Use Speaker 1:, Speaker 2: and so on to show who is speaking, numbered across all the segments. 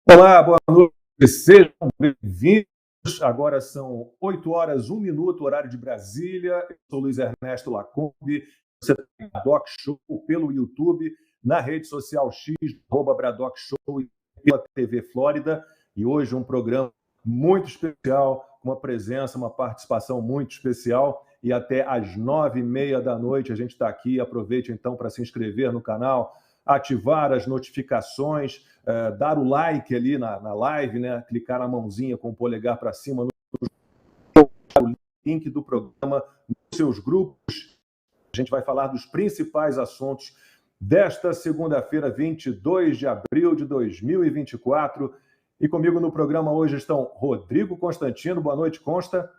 Speaker 1: Olá, boa noite, sejam bem-vindos. Agora são 8 horas, 1 minuto, horário de Brasília. Eu sou Luiz Ernesto Lacombe. Você tem a Doc Show pelo YouTube, na rede social X, @Bradoc Show e pela TV Flórida. E hoje um programa muito especial, com uma presença, uma participação muito especial. E até às 9h30 da noite a gente está aqui. Aproveite então para se inscrever no canal, ativar as notificações, dar o like ali na live, né? Clicar na mãozinha com o polegar para cima no link do programa nos seus grupos. A gente vai falar dos principais assuntos desta segunda-feira, 22 de abril de 2024. E comigo no programa hoje estão Rodrigo Constantino. Boa noite, Consta.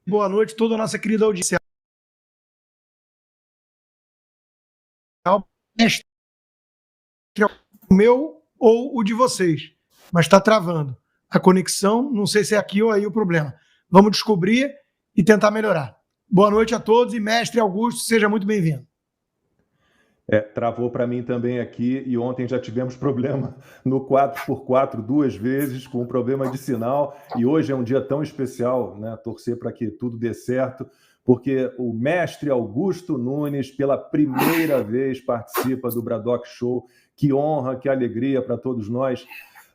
Speaker 2: Boa noite, toda a nossa querida audiência. O meu ou o de vocês, mas está travando. A conexão, não sei se é aqui ou aí o problema. Vamos descobrir e tentar melhorar. Boa noite a todos e mestre Augusto, seja muito bem-vindo.
Speaker 1: Travou para mim também aqui e ontem já tivemos problema no 4x4 duas vezes, com um problema de sinal, e hoje é um dia tão especial, né? Torcer para que tudo dê certo, porque o mestre Augusto Nunes, pela primeira vez, participa do Bradoc Show. Que honra, que alegria para todos nós.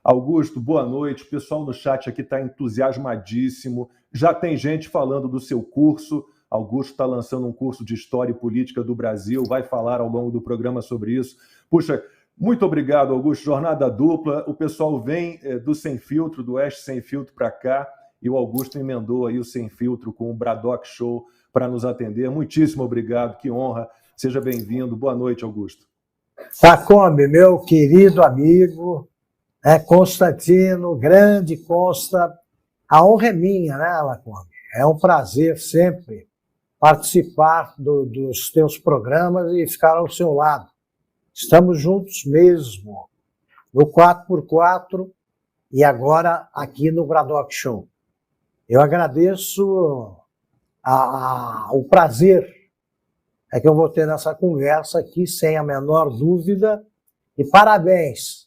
Speaker 1: Augusto, boa noite. O pessoal no chat aqui está entusiasmadíssimo. Já tem gente falando do seu curso. Augusto está lançando um curso de História e Política do Brasil, vai falar ao longo do programa sobre isso. Puxa, muito obrigado, Augusto. Jornada dupla. O pessoal vem do Sem Filtro, do Oeste Sem Filtro para cá, e o Augusto emendou aí o Sem Filtro com o Bradoc Show para nos atender. Muitíssimo obrigado, que honra. Seja bem-vindo. Boa noite, Augusto.
Speaker 3: Lacombe, meu querido amigo, Constantino, grande Consta, a honra é minha, né, Lacombe? É um prazer sempre participar dos teus programas e ficar ao seu lado. Estamos juntos mesmo, no 4x4 e agora aqui no Bradoc Show. Eu agradeço o prazer que eu vou ter nessa conversa aqui, sem a menor dúvida, e parabéns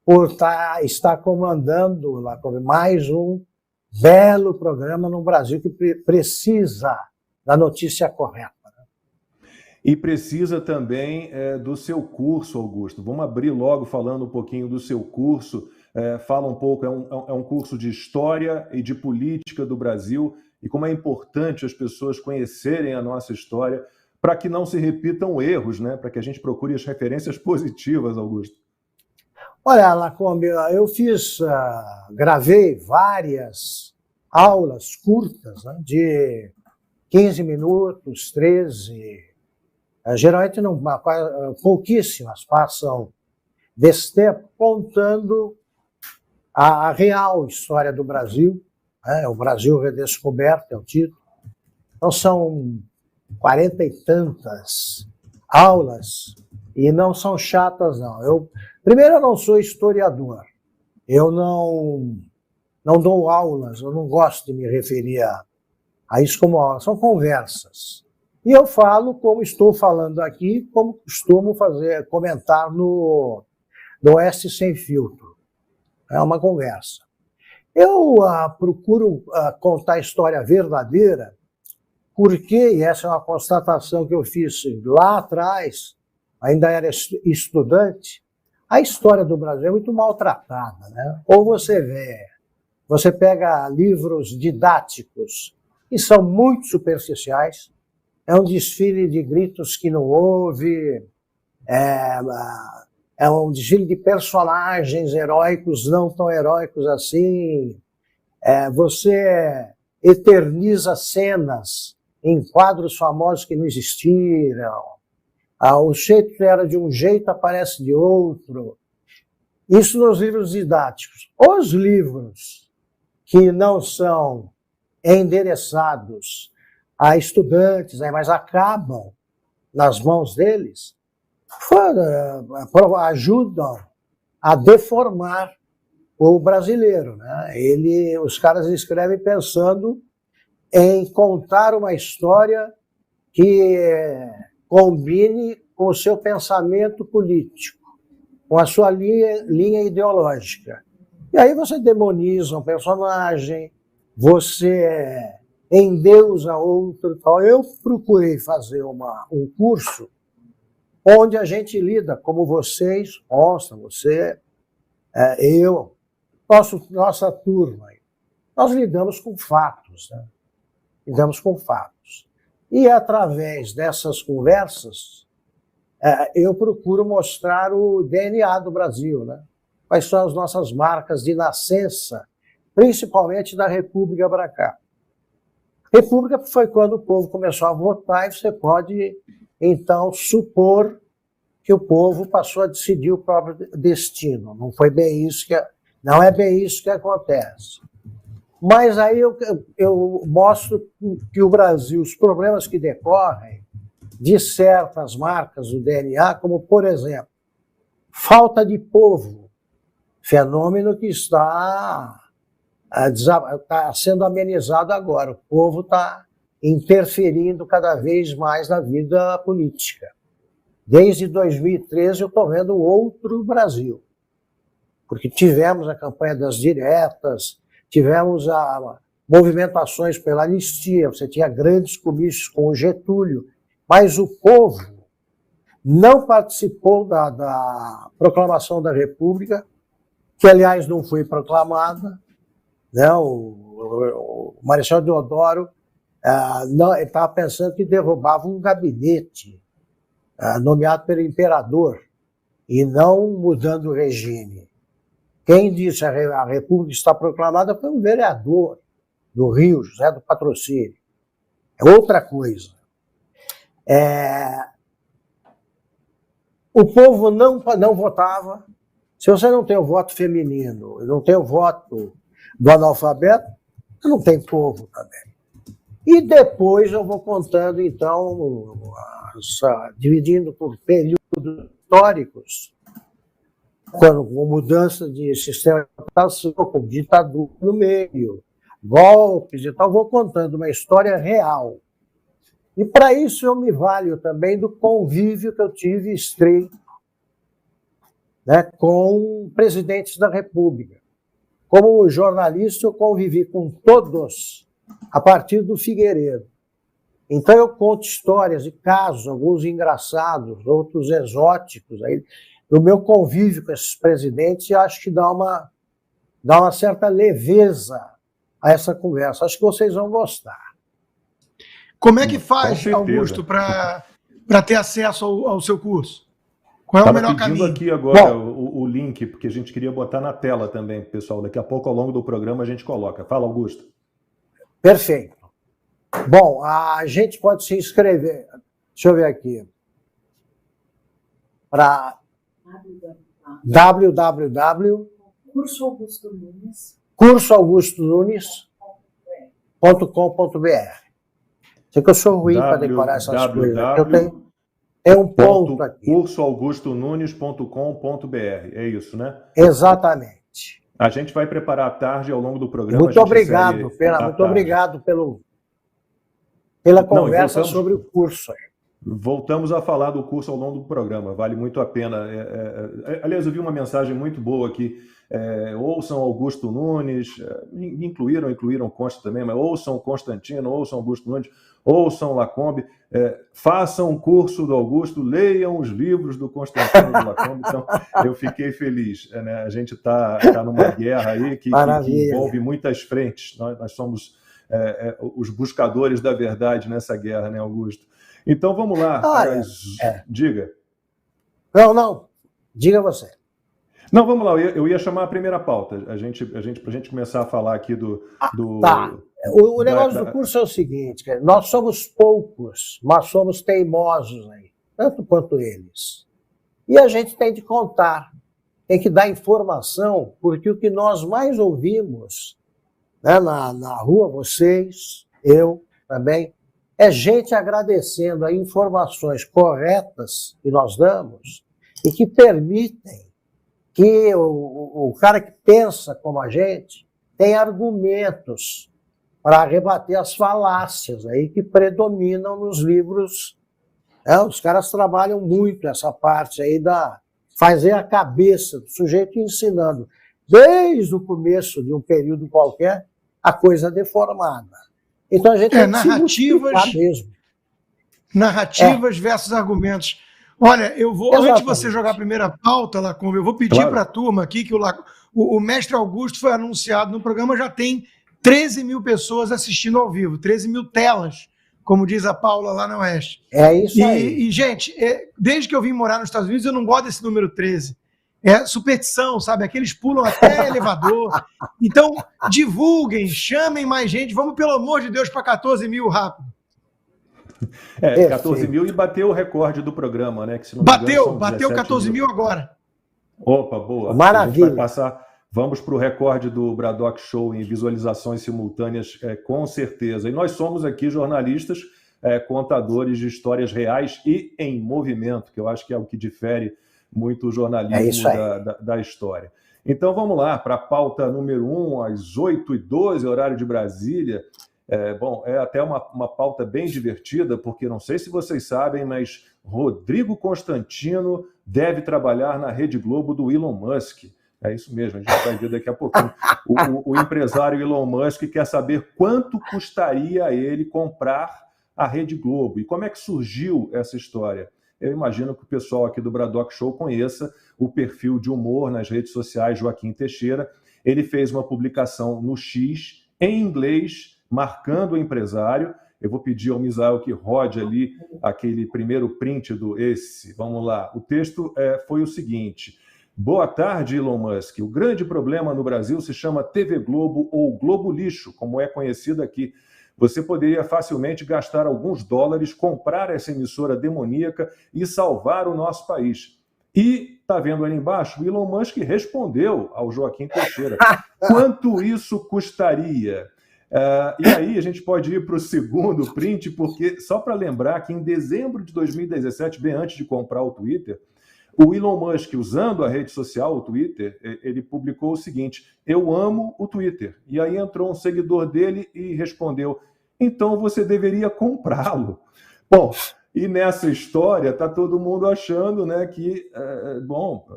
Speaker 3: por estar comandando mais um belo programa no Brasil que precisa da notícia correta.
Speaker 1: E precisa também do seu curso, Augusto. Vamos abrir logo falando um pouquinho do seu curso. Fala um pouco, é um curso de História e de Política do Brasil, e como é importante as pessoas conhecerem a nossa história, para que não se repitam erros, né? Para que a gente procure as referências positivas, Augusto.
Speaker 3: Olha, Lacombe, eu gravei várias aulas curtas, né, de 15 minutos, 13, geralmente não, pouquíssimas passam desse tempo, contando a real história do Brasil, né, o Brasil Redescoberto é o título. Então são 40 e tantas aulas, e não são chatas, não. Primeiro, eu não sou historiador, eu não dou aulas, eu não gosto de me referir a isso como aula, são conversas. E eu falo como estou falando aqui, como costumo comentar no Oeste Sem Filtro. É uma conversa. Eu procuro contar a história verdadeira, porque, e essa é uma constatação que eu fiz lá atrás, ainda era estudante, a história do Brasil é muito maltratada, né? Ou você pega livros didáticos que são muito superficiais, é um desfile de gritos que não houve, é um desfile de personagens heróicos, não tão heróicos assim, você eterniza cenas em quadros famosos que não existiram, o jeito era de um jeito, aparece de outro. Isso nos livros didáticos. Os livros que não são endereçados a estudantes, mas acabam nas mãos deles, ajudam a deformar o brasileiro, né? Os caras escrevem pensando em contar uma história que combine com o seu pensamento político, com a sua linha ideológica. E aí você demoniza um personagem, você endeusa outro. Então, eu procurei fazer um curso onde a gente lida, como vocês, você, eu, nossa turma. Nós lidamos com fatos, né? Lidamos com fatos. E através dessas conversas, eu procuro mostrar o DNA do Brasil, né? Quais são as nossas marcas de nascença, principalmente da República para cá. República foi quando o povo começou a votar, e você pode, então, supor que o povo passou a decidir o próprio destino. Não é bem isso que acontece. Mas aí eu mostro que o Brasil, os problemas que decorrem de certas marcas do DNA, como, por exemplo, falta de povo, fenômeno que está sendo amenizado agora. O povo está interferindo cada vez mais na vida política. Desde 2013 eu estou vendo outro Brasil, porque tivemos a campanha das diretas, tivemos movimentações pela anistia, você tinha grandes comícios com o Getúlio, mas o povo não participou da proclamação da República, que, aliás, não foi proclamada. Né? O Marechal Deodoro estava pensando que derrubava um gabinete nomeado pelo imperador e não mudando o regime. Quem disse a República está proclamada foi um vereador do Rio, José do Patrocínio. É outra coisa. O povo não votava. Se você não tem o voto feminino, não tem o voto do analfabeto, não tem povo também. E depois eu vou contando, então, dividindo por períodos históricos, com mudança de sistema de votação, com ditadura no meio, golpes e tal, vou contando uma história real. E para isso eu me valho também do convívio que eu tive estreito, né, com presidentes da República. Como jornalista, eu convivi com todos a partir do Figueiredo. Então eu conto histórias e casos, alguns engraçados, outros exóticos, aí, do meu convívio com esses presidentes, e acho que dá uma certa leveza a essa conversa. Acho que vocês vão gostar.
Speaker 2: Como é que faz, Augusto, para ter acesso ao seu curso? Qual é o melhor caminho?
Speaker 1: Aqui agora o link, porque a gente queria botar na tela também, pessoal. Daqui a pouco, ao longo do programa, a gente coloca. Fala, Augusto.
Speaker 3: Perfeito. Bom, a gente pode se inscrever. Deixa eu ver aqui. Para cursoaugustonunes.com.br. Sei que eu sou ruim para decorar essas coisas. Eu tenho um ponto aqui.
Speaker 1: cursoaugustonunes.com.br. É isso, né?
Speaker 3: Exatamente.
Speaker 1: A gente vai preparar à tarde, ao longo do programa.
Speaker 3: Muito obrigado pela conversa sobre o curso.
Speaker 1: Voltamos a falar do curso ao longo do programa, vale muito a pena. Aliás, eu vi uma mensagem muito boa aqui. Ouçam Augusto Nunes, incluíram Consta também, mas ouçam Constantino, ouçam Augusto Nunes, ouçam Lacombe, façam o curso do Augusto, leiam os livros do Constantino e do Lacombe. Então, eu fiquei feliz. Né? A gente está numa guerra aí que envolve muitas frentes. Nós somos os buscadores da verdade nessa guerra, né, Augusto? Então, vamos lá. Diga.
Speaker 3: Não. Diga você.
Speaker 1: Não, vamos lá. Eu ia chamar a primeira pauta. Para a gente começar a falar aqui do...
Speaker 3: Tá. O negócio do curso é o seguinte, nós somos poucos, mas somos teimosos aí, tanto quanto eles. E a gente tem de contar, tem que dar informação, porque o que nós mais ouvimos, né, na rua, vocês, eu também, é gente agradecendo as informações corretas que nós damos e que permitem que o cara que pensa como a gente tem argumentos para rebater as falácias aí que predominam nos livros. Os caras trabalham muito essa parte aí fazer a cabeça do sujeito ensinando, desde o começo de um período qualquer, a coisa deformada. Então a gente tem que se multiplicar mesmo.
Speaker 2: Narrativas versus argumentos. Olha, eu vou, antes de você jogar a primeira pauta, Lacombe, eu vou pedir para a turma aqui que o mestre Augusto foi anunciado no programa, já tem 13 mil pessoas assistindo ao vivo, 13 mil telas, como diz a Paula lá na Oeste.
Speaker 3: É isso aí.
Speaker 2: E gente, desde que eu vim morar nos Estados Unidos, eu não gosto desse número 13. É superstição, sabe? Aqueles pulam até elevador. Então, divulguem, chamem mais gente. Vamos, pelo amor de Deus, para 14 mil rápido.
Speaker 1: 14 mil e bateu o recorde do programa, né? Que, se não me engano,
Speaker 2: bateu 14 mil agora.
Speaker 1: Opa, boa.
Speaker 3: Maravilha.
Speaker 1: A gente vai passar, vamos para o recorde do Bradock Show em visualizações simultâneas, com certeza. E nós somos aqui jornalistas, contadores de histórias reais e em movimento, que eu acho que é o que difere muito o jornalismo da história. Então vamos lá para a pauta número 1, às 8h12, horário de Brasília. É até uma pauta bem divertida, porque não sei se vocês sabem, mas Rodrigo Constantino deve trabalhar na Rede Globo do Elon Musk. É isso mesmo, a gente vai ver daqui a pouquinho. O empresário Elon Musk quer saber quanto custaria a ele comprar a Rede Globo. E como é que surgiu essa história? Eu imagino que o pessoal aqui do Bradock Show conheça o perfil de humor nas redes sociais Joaquim Teixeira. Ele fez uma publicação no X, em inglês, marcando o empresário. Eu vou pedir ao Misael que rode ali aquele primeiro print Vamos lá. O texto foi o seguinte: boa tarde, Elon Musk. O grande problema no Brasil se chama TV Globo ou Globo Lixo, como é conhecido aqui. Você poderia facilmente gastar alguns dólares, comprar essa emissora demoníaca e salvar o nosso país. E, está vendo ali embaixo, o Elon Musk respondeu ao Joaquim Teixeira. Quanto isso custaria? E aí a gente pode ir para o segundo print, porque só para lembrar que em dezembro de 2017, bem antes de comprar o Twitter, o Elon Musk, usando a rede social, o Twitter, ele publicou o seguinte: eu amo o Twitter. E aí entrou um seguidor dele e respondeu: então você deveria comprá-lo. Bom, e nessa história está todo mundo achando, né, que,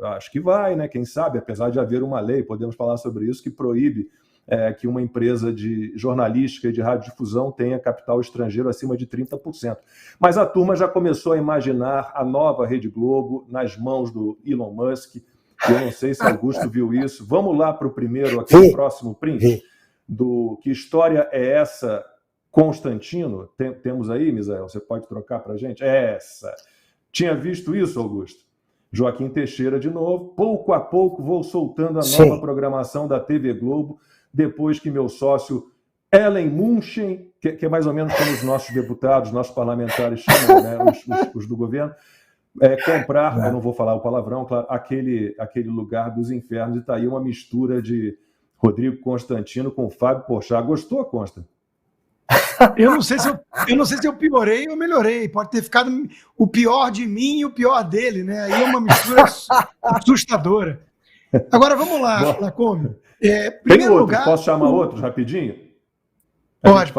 Speaker 1: acho que vai, né, quem sabe, apesar de haver uma lei, podemos falar sobre isso, que proíbe que uma empresa de jornalística e de radiodifusão tenha capital estrangeiro acima de 30%. Mas a turma já começou a imaginar a nova Rede Globo nas mãos do Elon Musk. Eu não sei se Augusto viu isso. Vamos lá para o primeiro, aqui, o próximo print, do Que História é Essa, Constantino? Temos aí, Misael? Você pode trocar para a gente? Essa. Tinha visto isso, Augusto? Joaquim Teixeira de novo. Pouco a pouco vou soltando a nova programação da TV Globo, depois que meu sócio Ellen Munchen, que é mais ou menos como os nossos deputados, nossos parlamentares chamam, né, os do governo, comprar, eu não vou falar o palavrão, claro, aquele lugar dos infernos. E está aí uma mistura de Rodrigo Constantino com Fábio Porchat. Gostou, Consta?
Speaker 2: Eu não sei se eu piorei ou melhorei. Pode ter ficado o pior de mim e o pior dele, né? Aí é uma mistura assustadora. Agora vamos lá, Lacombe.
Speaker 1: Primeiro lugar, posso chamar outros rapidinho?
Speaker 2: Pode.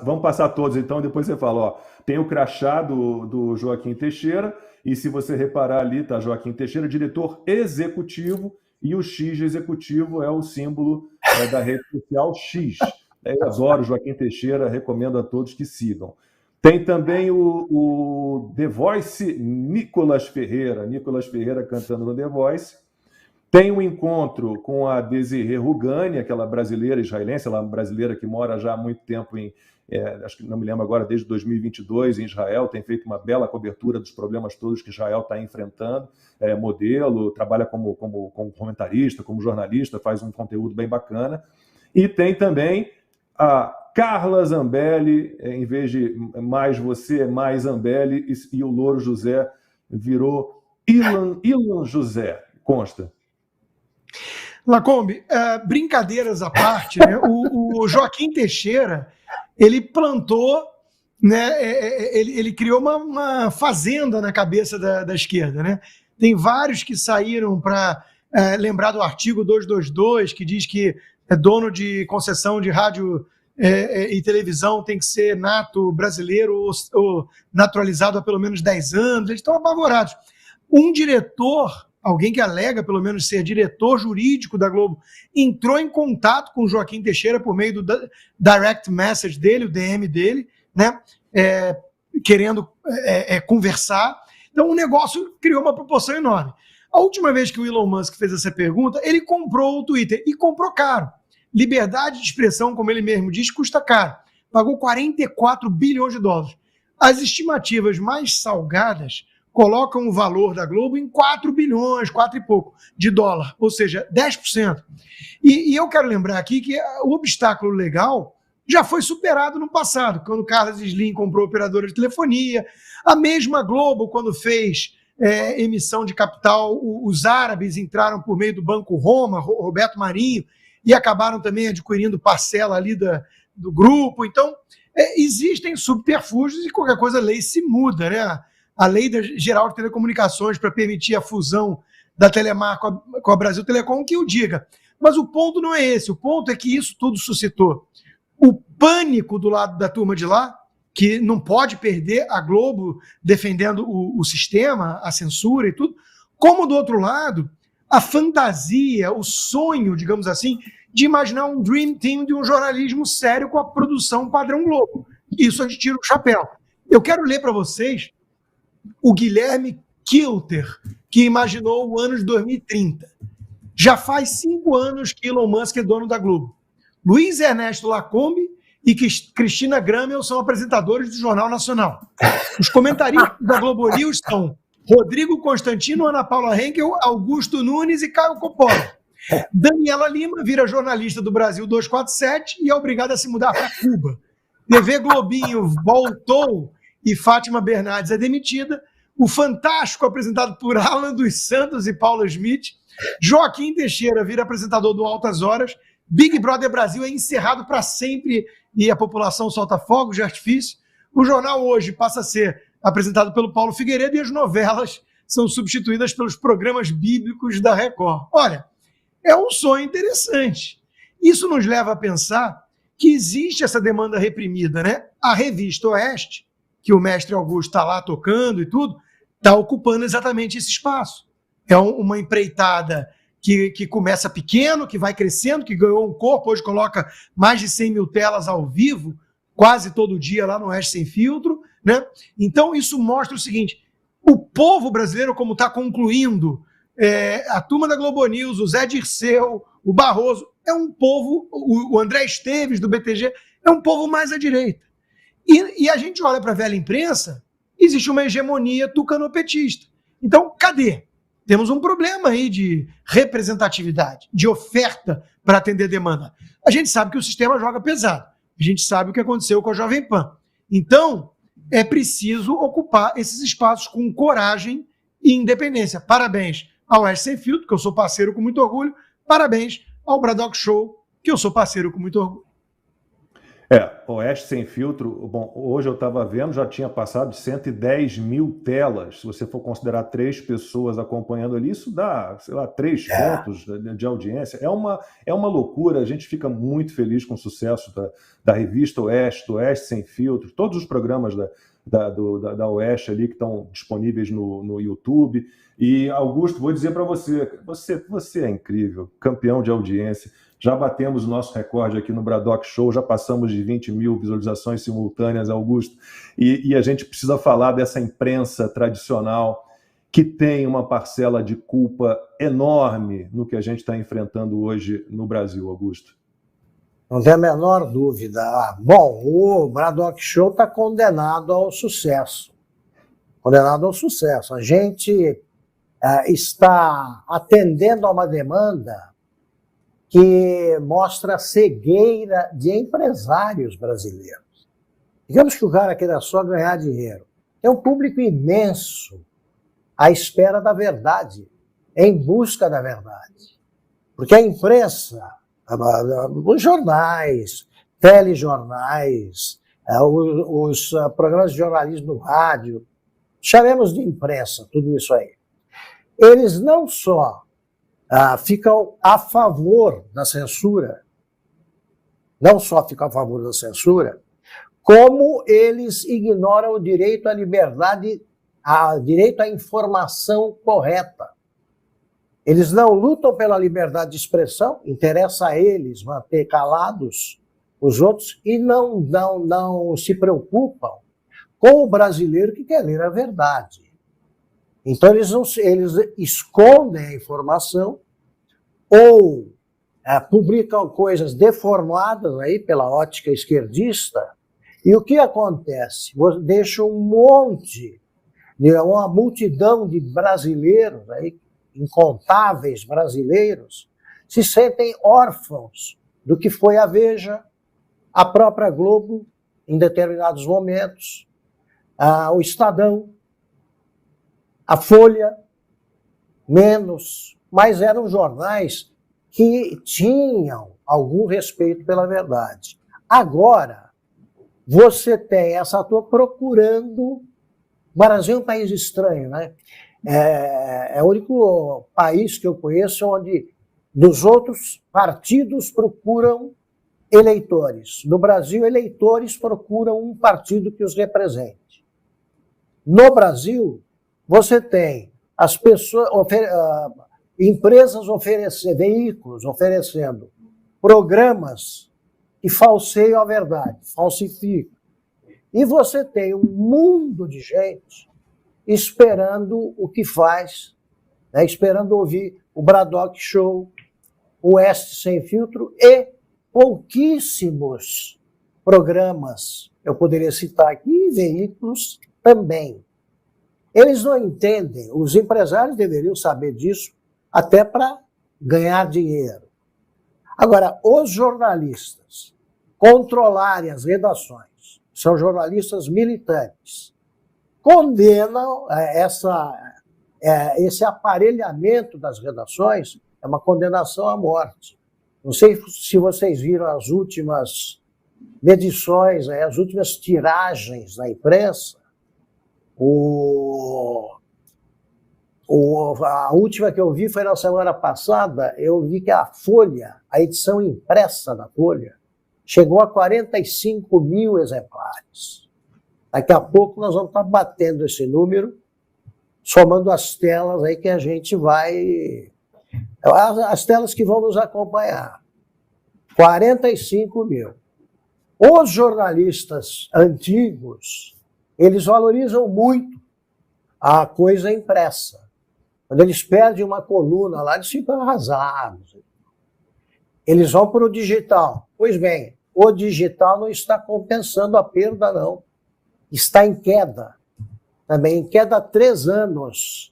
Speaker 1: Vamos passar todos então, depois você fala. Ó, tem o crachá do Joaquim Teixeira, e se você reparar ali, tá Joaquim Teixeira, diretor executivo, e o X de executivo é o símbolo da rede social X. Eu adoro Joaquim Teixeira, recomendo a todos que sigam. Tem também o The Voice Nicolas Ferreira cantando no The Voice. Tem um encontro com a Desirê Rugani, aquela brasileira israelense, ela é uma brasileira que mora já há muito tempo acho que não me lembro agora, desde 2022 em Israel, tem feito uma bela cobertura dos problemas todos que Israel está enfrentando, modelo, trabalha como comentarista, como jornalista, faz um conteúdo bem bacana. E tem também a Carla Zambelli, em vez de mais você, mais Zambelli, e o Louro José virou Ilan José. Consta.
Speaker 2: Lacombe, brincadeiras à parte, né? O Joaquim Teixeira, ele plantou, né? Ele criou uma fazenda na cabeça da esquerda, né? Tem vários que saíram para lembrar do artigo 222, que diz que dono de concessão de rádio e televisão tem que ser nato brasileiro ou naturalizado há pelo menos 10 anos. Eles estão apavorados. Um diretor alguém que alega pelo menos ser diretor jurídico da Globo, entrou em contato com o Joaquim Teixeira por meio do direct message dele, o DM dele, né? Querendo conversar. Então o negócio criou uma proporção enorme. A última vez que o Elon Musk fez essa pergunta, ele comprou o Twitter, e comprou caro. Liberdade de expressão, como ele mesmo diz, custa caro. Pagou 44 bilhões de dólares. As estimativas mais salgadas colocam o valor da Globo em 4 bilhões, 4 e pouco, de dólar, ou seja, 10%. E eu quero lembrar aqui que o obstáculo legal já foi superado no passado, quando Carlos Slim comprou operadora de telefonia, a mesma Globo, quando fez emissão de capital, os árabes entraram por meio do Banco Roma, Roberto Marinho, e acabaram também adquirindo parcela ali do grupo. Então, existem subterfúgios e qualquer coisa a lei se muda, né? A lei geral de telecomunicações para permitir a fusão da Telemar com a Brasil Telecom, que o diga. Mas o ponto não é esse, o ponto é que isso tudo suscitou o pânico do lado da turma de lá, que não pode perder a Globo defendendo o sistema, a censura e tudo, como do outro lado, a fantasia, o sonho, digamos assim, de imaginar um dream team de um jornalismo sério com a produção padrão Globo. Isso a gente tira o chapéu. Eu quero ler para vocês o Guilherme Kilter, que imaginou o ano de 2030. Já faz 5 anos que Elon Musk é dono da Globo. Luiz Ernesto Lacombe e Cristina Gramel são apresentadores do Jornal Nacional. Os comentaristas da Globo News são Rodrigo Constantino, Ana Paula Henkel, Augusto Nunes e Caio Coppola. Daniela Lima vira jornalista do Brasil 247 e é obrigada a se mudar para Cuba. TV Globinho voltou e Fátima Bernardes é demitida. O Fantástico, apresentado por Alan dos Santos e Paula Smith. Joaquim Teixeira vira apresentador do Altas Horas. Big Brother Brasil é encerrado para sempre e a população solta fogos de artifício. O jornal hoje passa a ser apresentado pelo Paulo Figueiredo e as novelas são substituídas pelos programas bíblicos da Record. Olha, é um sonho interessante. Isso nos leva a pensar que existe essa demanda reprimida, né? A revista Oeste, que o mestre Augusto está lá tocando e tudo, está ocupando exatamente esse espaço. É uma empreitada que começa pequeno, que vai crescendo, que ganhou um corpo, hoje coloca mais de 100 mil telas ao vivo, quase todo dia lá no Oeste Sem Filtro, né? Então isso mostra o seguinte, o povo brasileiro, como está concluindo, a turma da Globo News, o Zé Dirceu, o Barroso, é um povo, o André Esteves do BTG, é um povo mais à direita. E a gente olha para a velha imprensa, existe uma hegemonia tucanopetista. Então, cadê? Temos um problema aí de representatividade, de oferta para atender demanda. A gente sabe que o sistema joga pesado. A gente sabe o que aconteceu com a Jovem Pan. Então, é preciso ocupar esses espaços com coragem e independência. Parabéns ao Oeste Sem Filtro, que eu sou parceiro com muito orgulho. Parabéns ao Braddock Show, que eu sou parceiro com muito orgulho.
Speaker 1: Oeste Sem Filtro, bom, hoje eu estava vendo, já tinha passado de 110 mil telas, se você for considerar 3 pessoas acompanhando ali, isso dá, sei lá, 3 pontos de audiência, é uma loucura, a gente fica muito feliz com o sucesso da revista Oeste, do Oeste Sem Filtro, todos os programas da Oeste ali que estão disponíveis no YouTube, e Augusto, vou dizer para você é incrível, campeão de audiência. Já batemos o nosso recorde aqui no Braddock Show, já passamos de 20 mil visualizações simultâneas, Augusto. E a gente precisa falar dessa imprensa tradicional que tem uma parcela de culpa enorme no que a gente está enfrentando hoje no Brasil, Augusto.
Speaker 3: Não tem a menor dúvida. Bom, o Braddock Show está condenado ao sucesso. Condenado ao sucesso. A gente está atendendo a uma demanda que mostra a cegueira de empresários brasileiros. Digamos que o cara queira só ganhar dinheiro. Tem um público imenso à espera da verdade, em busca da verdade. Porque a imprensa, os jornais, telejornais, os programas de jornalismo no rádio, chamemos de imprensa, tudo isso aí. Eles não só ficam a favor da censura, não só ficam a favor da censura, como eles ignoram o direito à liberdade, direito à informação correta. Eles não lutam pela liberdade de expressão, interessa a eles manter calados os outros e não se preocupam com o brasileiro que quer ler a verdade. Então eles escondem a informação ou publicam coisas deformadas aí pela ótica esquerdista. E o que acontece? Deixa uma multidão de brasileiros, aí, incontáveis brasileiros, se sentem órfãos do que foi a Veja, a própria Globo, em determinados momentos, o Estadão, a Folha, menos, mas eram jornais que tinham algum respeito pela verdade. Agora, você tem essa turma procurando. O Brasil é um país estranho, né? É o único país que eu conheço onde dos outros partidos procuram eleitores. No Brasil, eleitores procuram um partido que os represente. No Brasil, você tem as pessoas, empresas veículos oferecendo programas que falseiam a verdade, falsificam. E você tem um mundo de gente esperando o que faz, né, esperando ouvir o Braddock Show, o Oeste Sem Filtro e pouquíssimos programas, eu poderia citar aqui, e veículos também. Eles não entendem, os empresários deveriam saber disso, até para ganhar dinheiro. Agora, os jornalistas controlarem as redações, são jornalistas militantes, condenam esse aparelhamento das redações, é uma condenação à morte. Não sei se vocês viram as últimas edições, as últimas tiragens da imprensa. A última que eu vi foi na semana passada, eu vi que a Folha, a edição impressa da Folha, chegou a 45 mil exemplares. Daqui a pouco nós vamos estar batendo esse número, somando as telas aí que a gente vai... As telas que vão nos acompanhar. 45 mil. Os jornalistas antigos, eles valorizam muito a coisa impressa. Quando eles perdem uma coluna lá, eles ficam arrasados. Eles vão para o digital. Pois bem, o digital não está compensando a perda, não. Está em queda. Também em queda há 3 anos.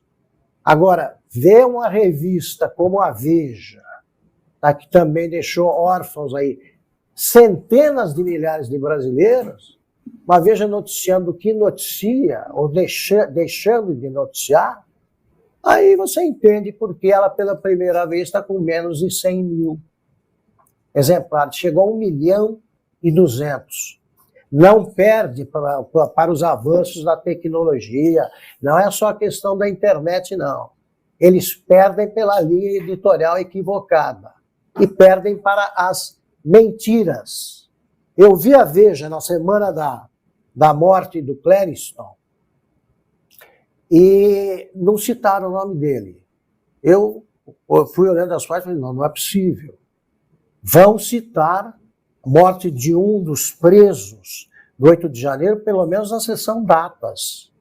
Speaker 3: Agora, ver uma revista como a Veja, tá, que também deixou órfãos aí centenas de milhares de brasileiros, uma Veja noticiando o que noticia, ou deixando de noticiar, aí você entende porque ela, pela primeira vez, está com menos de 100 mil exemplares. Chegou a 1.200.000. Não perde para os avanços da tecnologia. Não é só a questão da internet, não. Eles perdem pela linha editorial equivocada. E perdem para as mentiras. Eu vi a Veja na semana da morte do Clériston e não citaram o nome dele. Eu fui olhando as páginas e falei, não é possível. Vão citar a morte de um dos presos do 8 de janeiro, pelo menos na seção datas.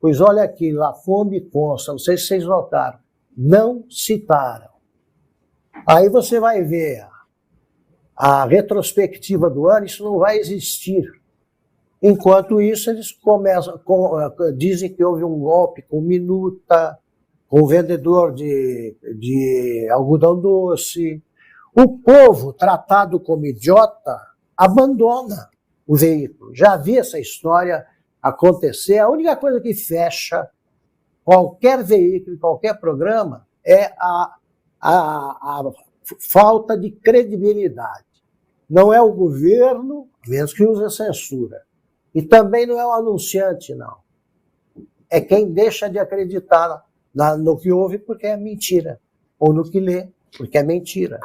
Speaker 3: Pois olha aqui, Lafombe consta, não sei se vocês notaram, não citaram. Aí você vai ver a retrospectiva do ano, isso não vai existir. Enquanto isso, eles dizem que houve um golpe com Minuta, com o vendedor de algodão doce. O povo, tratado como idiota, abandona o veículo. Já vi essa história acontecer. A única coisa que fecha qualquer veículo, qualquer programa, é a falta de credibilidade. Não é o governo, mesmo que use a censura. E também não é o anunciante, não. É quem deixa de acreditar no que ouve porque é mentira. Ou no que lê porque é mentira.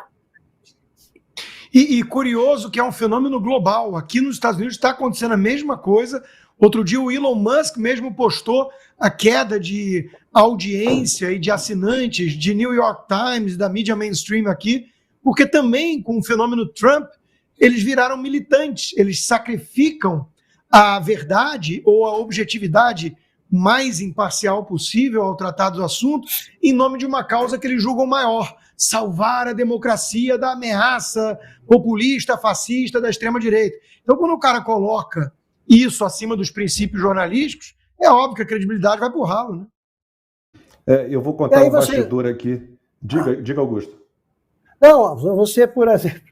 Speaker 2: E curioso que é um fenômeno global. Aqui nos Estados Unidos está acontecendo a mesma coisa. Outro dia o Elon Musk mesmo postou a queda de audiência e de assinantes de New York Times, da mídia mainstream aqui, porque também com o fenômeno Trump, eles viraram militantes, eles sacrificam a verdade ou a objetividade mais imparcial possível ao tratar dos assuntos em nome de uma causa que eles julgam maior, salvar a democracia da ameaça populista, fascista da extrema-direita. Então, quando o cara coloca isso acima dos princípios jornalísticos, é óbvio que a credibilidade vai pro ralo, né?
Speaker 1: Eu vou contar um bastidor aqui. Diga, Augusto.
Speaker 3: Não, você, por exemplo,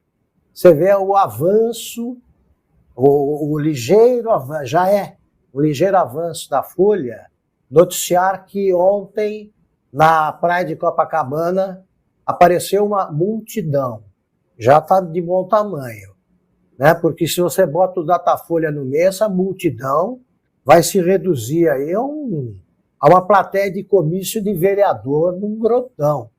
Speaker 3: você vê o avanço, o ligeiro avanço da Folha noticiar que ontem, na praia de Copacabana, apareceu uma multidão. Já está de bom tamanho, né? Porque se você bota o Datafolha no meio, essa multidão vai se reduzir aí a uma plateia de comício de vereador num grotão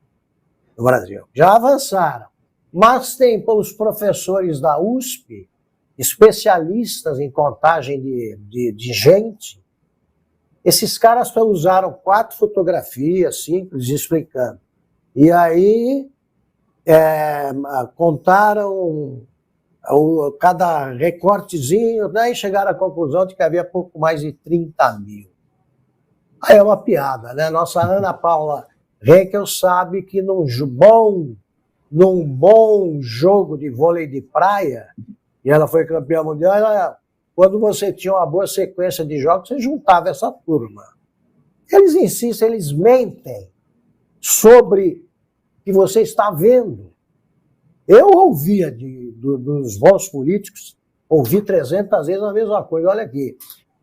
Speaker 3: no Brasil. Já avançaram. Mas tem os professores da USP, especialistas em contagem de gente, esses caras só usaram 4 fotografias simples explicando. E aí contaram cada recortezinho, daí chegaram à conclusão de que havia pouco mais de 30 mil. Aí é uma piada, né? Nossa Ana Paula Henkel sabe que num bom jogo de vôlei de praia, e ela foi campeã mundial, quando você tinha uma boa sequência de jogos, você juntava essa turma. Eles insistem, eles mentem sobre o que você está vendo. Eu ouvia dos bons políticos, ouvi 300 vezes a mesma coisa. Olha aqui,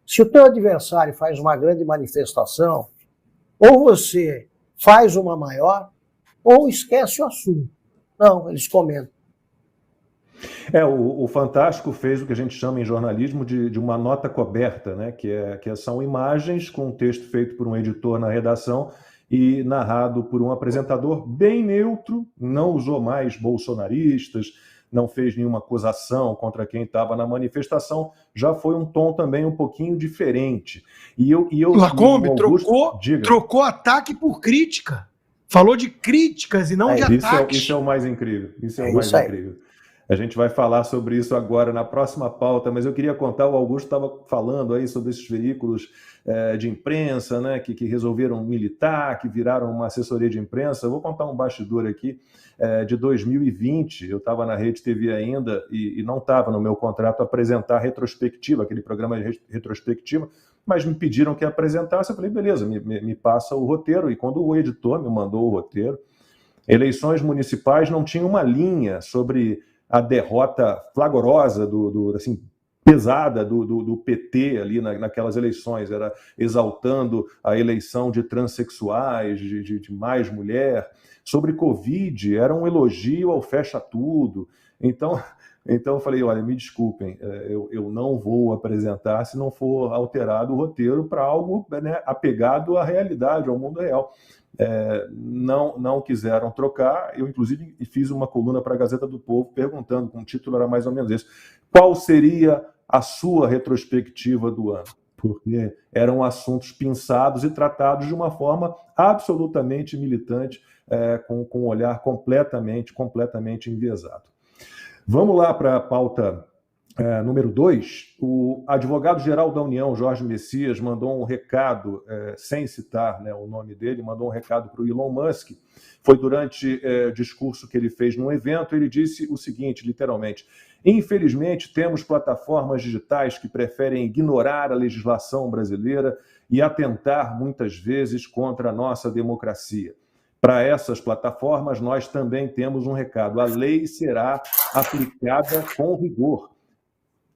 Speaker 3: se o teu adversário faz uma grande manifestação, ou você faz uma maior, ou esquece o assunto. Não, eles comentam.
Speaker 1: O Fantástico fez o que a gente chama em jornalismo de uma nota coberta, né? que são imagens com um texto feito por um editor na redação e narrado por um apresentador bem neutro, não usou mais bolsonaristas, não fez nenhuma acusação contra quem estava na manifestação, já foi um tom também um pouquinho diferente.
Speaker 2: Lacombe trocou ataque por crítica. Falou de críticas e não de ataques.
Speaker 1: Isso é o mais incrível. Incrível. A gente vai falar sobre isso agora na próxima pauta, mas eu queria contar, o Augusto estava falando aí sobre esses veículos de imprensa, né, que resolveram militar, que viraram uma assessoria de imprensa. Eu vou contar um bastidor aqui de 2020. Eu estava na Rede TV ainda e não estava no meu contrato apresentar a retrospectiva, aquele programa de retrospectiva, mas me pediram que apresentasse. Eu falei, beleza, me passa o roteiro. E quando o editor me mandou o roteiro, eleições municipais não tinha uma linha sobre a derrota flagrosa, pesada do PT ali naquelas eleições, era exaltando a eleição de transexuais, de mais mulher. Sobre Covid, era um elogio ao fecha tudo. Então eu falei, olha, me desculpem, eu não vou apresentar se não for alterado o roteiro para algo, né, apegado à realidade, ao mundo real. Não quiseram trocar. Eu, inclusive, fiz uma coluna para a Gazeta do Povo perguntando, com o título era mais ou menos esse: qual seria a sua retrospectiva do ano? Porque eram assuntos pinçados e tratados de uma forma absolutamente militante, com um olhar completamente enviesado. Vamos lá para a pauta número 2. O advogado-geral da União, Jorge Messias, mandou um recado, sem citar, né, o nome dele, mandou um recado para o Elon Musk. Foi durante discurso que ele fez num evento. Ele disse o seguinte, literalmente: infelizmente, temos plataformas digitais que preferem ignorar a legislação brasileira e atentar, muitas vezes, contra a nossa democracia. Para essas plataformas, nós também temos um recado: a lei será aplicada com rigor.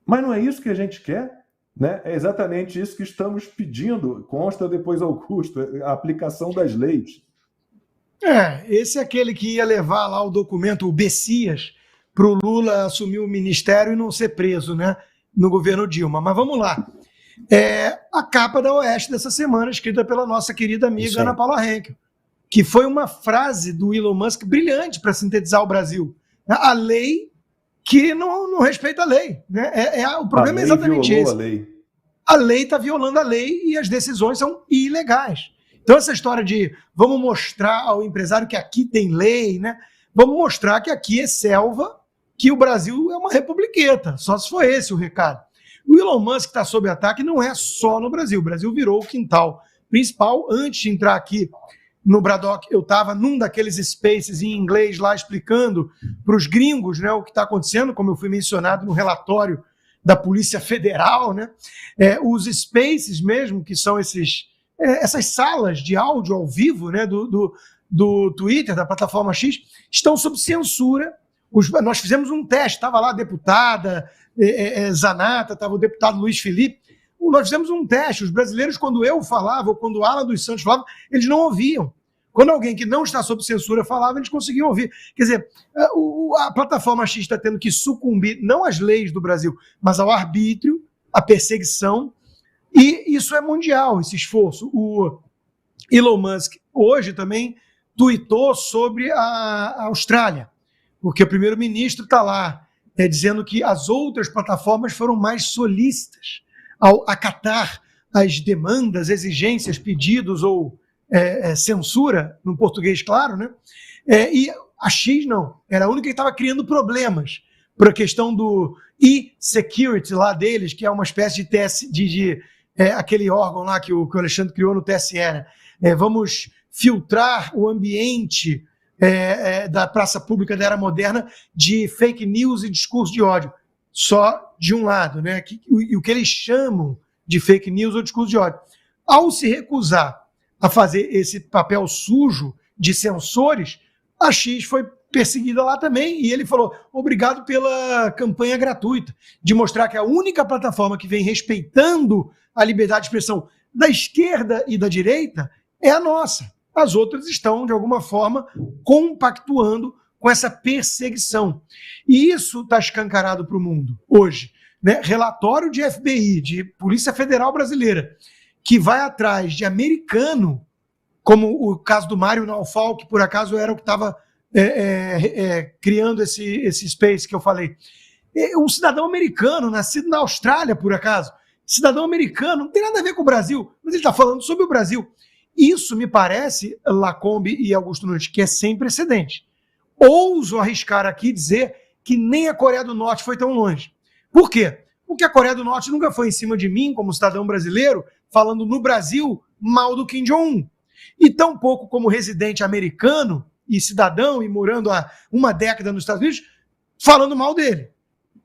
Speaker 1: Mas não é isso que a gente quer, né? É exatamente isso que estamos pedindo. Consta depois, Augusto, a aplicação das leis.
Speaker 2: Esse é aquele que ia levar lá o documento, o Bessias, para o Lula assumir o ministério e não ser preso, né, no governo Dilma. Mas vamos lá. A capa da Oeste dessa semana, escrita pela nossa querida amiga Ana Paula Henkel, que foi uma frase do Elon Musk brilhante para sintetizar o Brasil. A lei que não respeita a lei. Né? O problema é exatamente esse. A lei está violando a lei e as decisões são ilegais. Então, essa história de vamos mostrar ao empresário que aqui tem lei, né? Vamos mostrar que aqui é selva, que o Brasil é uma republiqueta. Só se for esse o recado. O Elon Musk está sob ataque não é só no Brasil. O Brasil virou o quintal principal. Antes de entrar aqui no Braddock, eu estava num daqueles spaces em inglês lá explicando para os gringos, né, o que está acontecendo, como eu fui mencionado no relatório da Polícia Federal, né? Os spaces mesmo, que são essas salas de áudio ao vivo, né, do Twitter, da plataforma X, estão sob censura. Nós fizemos um teste, estava lá a deputada Zanata, estava o deputado Luiz Felipe. Nós fizemos um teste. Os brasileiros, quando eu falava, ou quando o Alan dos Santos falava, eles não ouviam. Quando alguém que não está sob censura falava, eles conseguiam ouvir. Quer dizer, a plataforma X está tendo que sucumbir, não às leis do Brasil, mas ao arbítrio, à perseguição. E isso é mundial, esse esforço. O Elon Musk hoje também tuitou sobre a Austrália, porque o primeiro-ministro está lá dizendo que as outras plataformas foram mais solícitas ao acatar as demandas, exigências, pedidos ou censura, no português claro, né? E a X não, era a única que estava criando problemas para a questão do e-security lá deles, que é uma espécie de aquele órgão lá que o Alexandre criou no TSE, né? Vamos filtrar o ambiente da praça pública da era moderna de fake news e discurso de ódio, só de um lado, né? E o que eles chamam de fake news ou discurso de ódio. Ao se recusar a fazer esse papel sujo de censores, a X foi perseguida lá também, e ele falou, obrigado pela campanha gratuita, de mostrar que a única plataforma que vem respeitando a liberdade de expressão da esquerda e da direita é a nossa. As outras estão, de alguma forma, compactuando com essa perseguição. E isso está escancarado para o mundo hoje. Né? Relatório de FBI, de Polícia Federal Brasileira, que vai atrás de americano, como o caso do Mário Naufal, que por acaso era o que estava criando esse space que eu falei. Um cidadão americano, nascido na Austrália, por acaso, cidadão americano, não tem nada a ver com o Brasil, mas ele está falando sobre o Brasil. Isso me parece, Lacombe e Augusto Nunes, que é sem precedente. Ouso arriscar aqui dizer que nem a Coreia do Norte foi tão longe. Por quê? Porque a Coreia do Norte nunca foi em cima de mim, como cidadão brasileiro, falando no Brasil mal do Kim Jong-un. E tampouco como residente americano e cidadão e morando há uma década nos Estados Unidos, falando mal dele.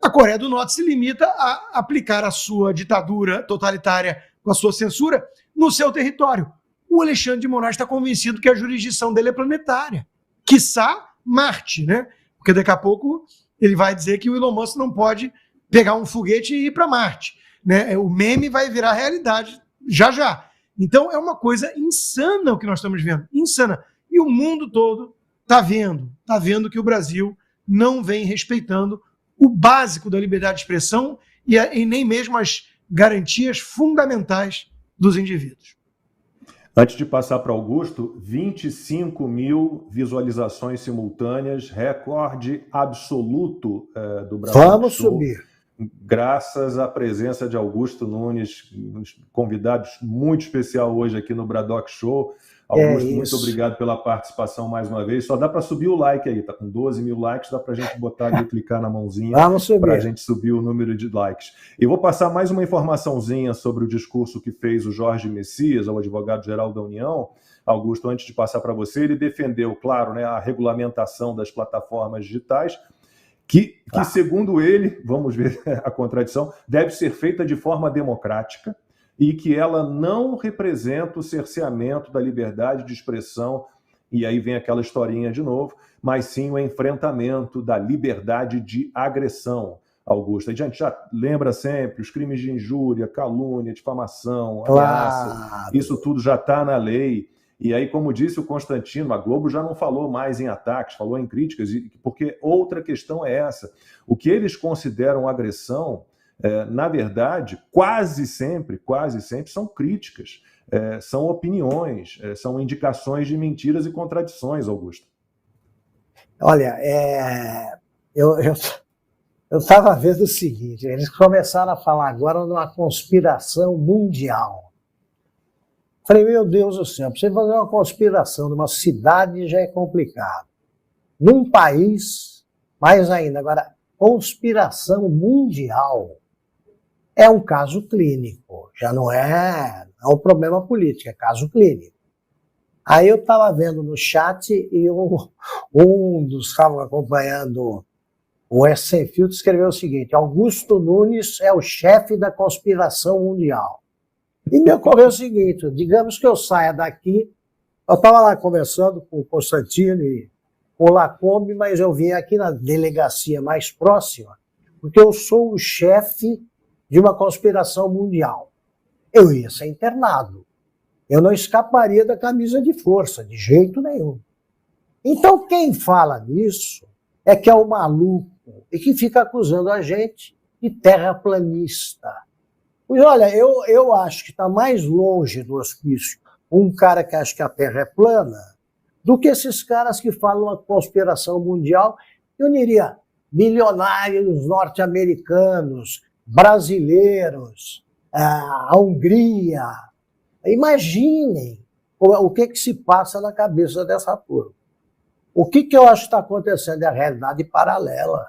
Speaker 2: A Coreia do Norte se limita a aplicar a sua ditadura totalitária com a sua censura no seu território. O Alexandre de Moraes está convencido que a jurisdição dele é planetária. Quiçá Marte, né? Porque daqui a pouco ele vai dizer que o Elon Musk não pode pegar um foguete e ir para Marte. Né? O meme vai virar realidade já já. Então é uma coisa insana o que nós estamos vendo. Insana. E o mundo todo está vendo que o Brasil não vem respeitando o básico da liberdade de expressão e nem mesmo as garantias fundamentais dos indivíduos.
Speaker 1: Antes de passar para Augusto, 25 mil visualizações simultâneas, recorde absoluto do Brasil.
Speaker 3: Vamos subir.
Speaker 1: Graças à presença de Augusto Nunes, convidados muito especial hoje aqui no Braddock Show. Augusto, muito obrigado pela participação mais uma vez. Só dá para subir o like aí, tá com 12 mil likes, dá para a gente botar ali, clicar na mãozinha para a gente subir o número de likes. E vou passar mais uma informaçãozinha sobre o discurso que fez o Jorge Messias, o advogado-geral da União. Augusto, antes de passar para você, ele defendeu, claro, né, a regulamentação das plataformas digitais, que segundo ele, vamos ver a contradição, deve ser feita de forma democrática, e que ela não representa o cerceamento da liberdade de expressão, e aí vem aquela historinha de novo, mas sim o enfrentamento da liberdade de agressão, Augusto. A gente já lembra sempre os crimes de injúria, calúnia, difamação, ameaça, isso tudo já está na lei. E aí, como disse o Constantino, a Globo já não falou mais em ataques, falou em críticas, porque outra questão é essa. O que eles consideram agressão, na verdade, quase sempre são críticas, são opiniões, são indicações de mentiras e contradições, Augusto.
Speaker 3: Olha, Eu estava vendo o seguinte, eles começaram a falar agora de uma conspiração mundial. Falei, meu Deus do céu, para você fazer uma conspiração numa cidade já é complicado. Num país, mais ainda. Agora, conspiração mundial é um caso clínico, já não é um problema político, é caso clínico. Aí eu estava vendo no chat e um dos que estavam acompanhando o S Sem Filtro escreveu o seguinte: Augusto Nunes é o chefe da conspiração mundial. E me ocorreu o seguinte, digamos que eu saia daqui, eu estava lá conversando com o Constantino e com o Lacombe, mas eu vim aqui na delegacia mais próxima, porque eu sou o chefe de uma conspiração mundial. Eu ia ser internado. Eu não escaparia da camisa de força, de jeito nenhum. Então, quem fala nisso é que é o maluco e que fica acusando a gente de terraplanista. Pois olha, eu acho que está mais longe do hospício um cara que acha que a Terra é plana do que esses caras que falam a conspiração mundial. Eu diria milionários norte-americanos, brasileiros, a Hungria. Imaginem o que se passa na cabeça dessa turma. O que eu acho que está acontecendo é a realidade paralela.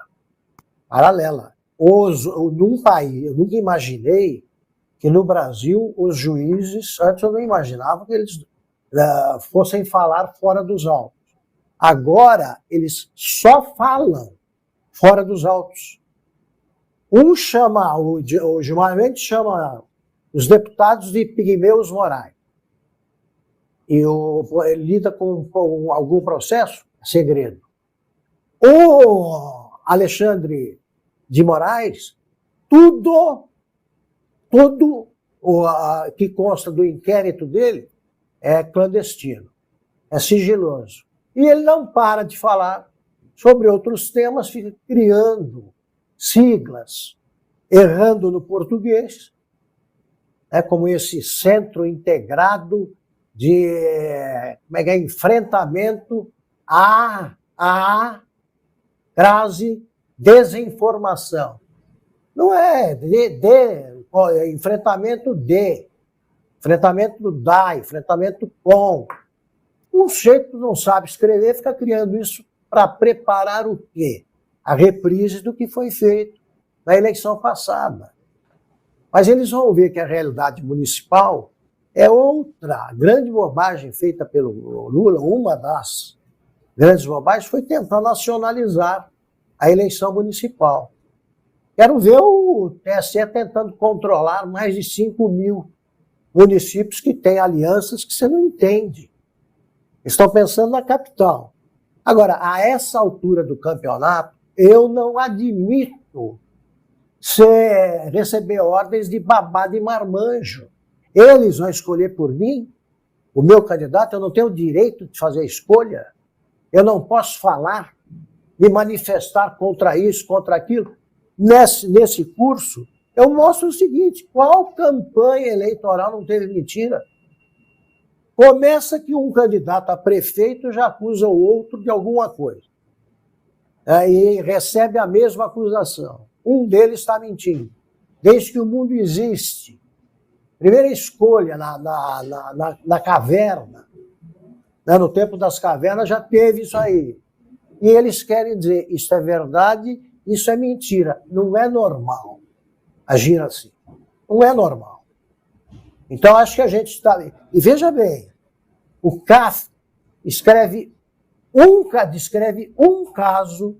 Speaker 3: Num país, eu nunca imaginei que no Brasil os juízes, antes eu não imaginava que eles fossem falar fora dos autos. Agora eles só falam fora dos autos. O Gilmar chama os deputados de pigmeus morais. E ele lida com algum processo, segredo. O Alexandre de Moraes, tudo que consta do inquérito dele é clandestino, é sigiloso. E ele não para de falar sobre outros temas, fica criando siglas, errando no português, como esse Centro Integrado de enfrentamento à crase desinformação. Não é enfrentamento enfrentamento com. Um sujeito que não sabe escrever fica criando isso para preparar o quê? A reprise do que foi feito na eleição passada. Mas eles vão ver que a realidade municipal é outra grande bobagem feita pelo Lula. Uma das grandes bobagens foi tentar nacionalizar a eleição municipal. Quero ver o TSE tentando controlar mais de 5 mil municípios que têm alianças que você não entende. Estão pensando na capital. Agora, a essa altura do campeonato, eu não admito receber ordens de babá de marmanjo. Eles vão escolher por mim, o meu candidato, eu não tenho o direito de fazer a escolha, eu não posso falar, me manifestar contra isso, contra aquilo. Nesse curso, eu mostro o seguinte: qual campanha eleitoral não teve mentira? Começa que um candidato a prefeito já acusa o outro de alguma coisa. E recebe a mesma acusação. Um deles está mentindo. Desde que o mundo existe. Primeira escolha na caverna, no tempo das cavernas já teve isso aí. E eles querem dizer, isso é verdade, isso é mentira. Não é normal agir assim. Não é normal. Então acho que a gente está... E veja bem, o Kafka descreve um caso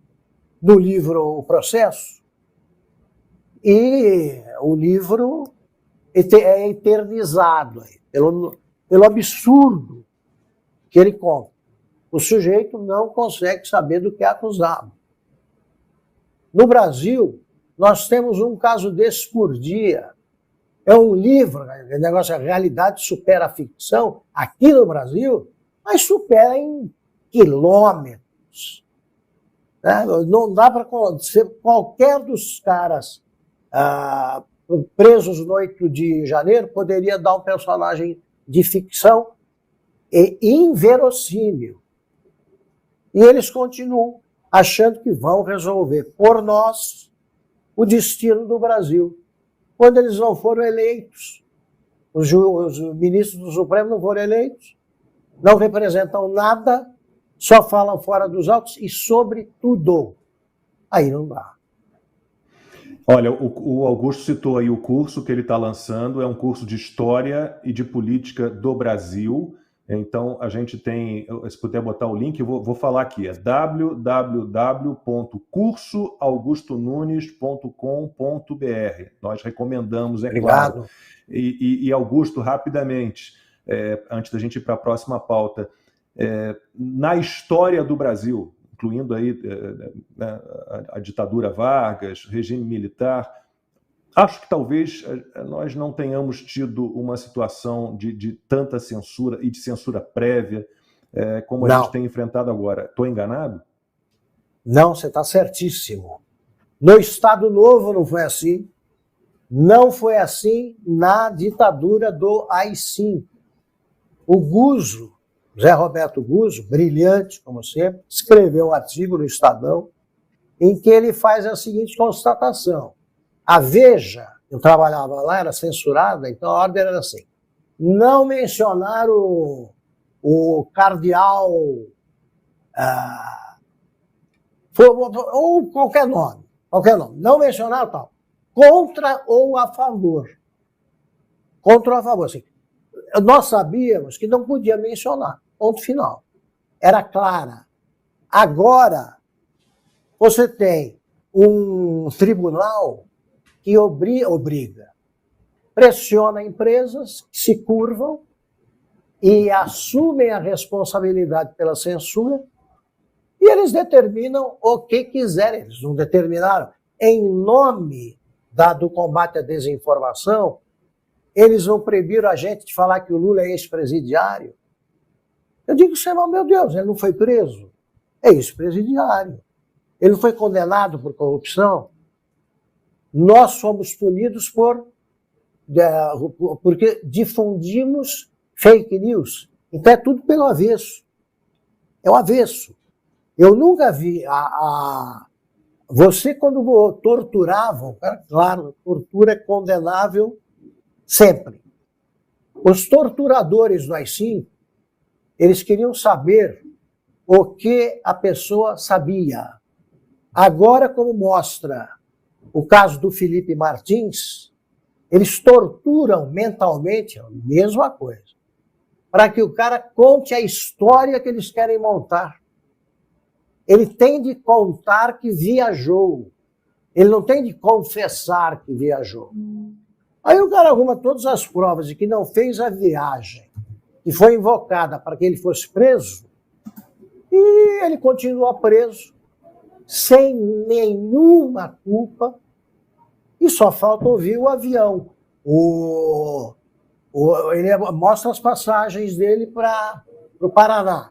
Speaker 3: no livro O Processo, e o livro é eternizado pelo absurdo que ele conta. O sujeito não consegue saber do que é acusado. No Brasil, nós temos um caso desse por dia. É um livro, o negócio, a realidade supera a ficção, aqui no Brasil, mas supera em quilômetros. Não dá para ser qualquer dos caras presos no 8 de janeiro poderia dar um personagem de ficção e inverossímil. E eles continuam achando que vão resolver por nós o destino do Brasil. Quando eles não foram eleitos, os ministros do Supremo não foram eleitos, não representam nada, só falam fora dos autos e sobre tudo. Aí não dá.
Speaker 1: Olha, o Augusto citou aí o curso que ele está lançando, é um curso de História e de Política do Brasil. Então, a gente tem, se puder botar o link, eu vou falar aqui, é www.cursoaugustonunes.com.br. Nós recomendamos,
Speaker 3: Obrigado.
Speaker 1: Claro. E Augusto, rapidamente, antes da gente ir para a próxima pauta, na história do Brasil, incluindo aí a ditadura Vargas, regime militar, acho que talvez nós não tenhamos tido uma situação de tanta censura e de censura prévia como a gente tem enfrentado agora. Estou enganado?
Speaker 3: Não, você está certíssimo. No Estado Novo não foi assim. Não foi assim na ditadura do AI-5. O Guzzo, Zé Roberto Guzzo, brilhante, como sempre, escreveu um artigo no Estadão em que ele faz a seguinte constatação. A Veja, eu trabalhava lá, era censurada, então a ordem era assim, não mencionar o cardeal, ou qualquer nome, não mencionar tal, contra ou a favor. Contra ou a favor, assim. Nós sabíamos que não podia mencionar, ponto final. Era clara. Agora, você tem um tribunal que obriga, pressiona empresas que se curvam e assumem a responsabilidade pela censura e eles determinam o que quiserem. Eles não determinaram. Em nome do combate à desinformação, eles não proibiram a gente de falar que o Lula é ex-presidiário. Eu digo, meu Deus, ele não foi preso. É ex-presidiário. Ele não foi condenado por corrupção. Nós somos punidos porque difundimos fake news. Então é tudo pelo avesso. É o avesso. Eu nunca vi você, quando torturavam, claro, tortura é condenável sempre. Os torturadores do AI-5, eles queriam saber o que a pessoa sabia. Agora, como mostra o caso do Felipe Martins, eles torturam mentalmente a mesma coisa, para que o cara conte a história que eles querem montar. Ele tem de contar que viajou. Ele não tem de confessar que viajou. Aí o cara arruma todas as provas de que não fez a viagem, que foi invocada para que ele fosse preso, e ele continua preso, sem nenhuma culpa, e só falta ouvir o avião. Ele mostra as passagens dele para o Paraná.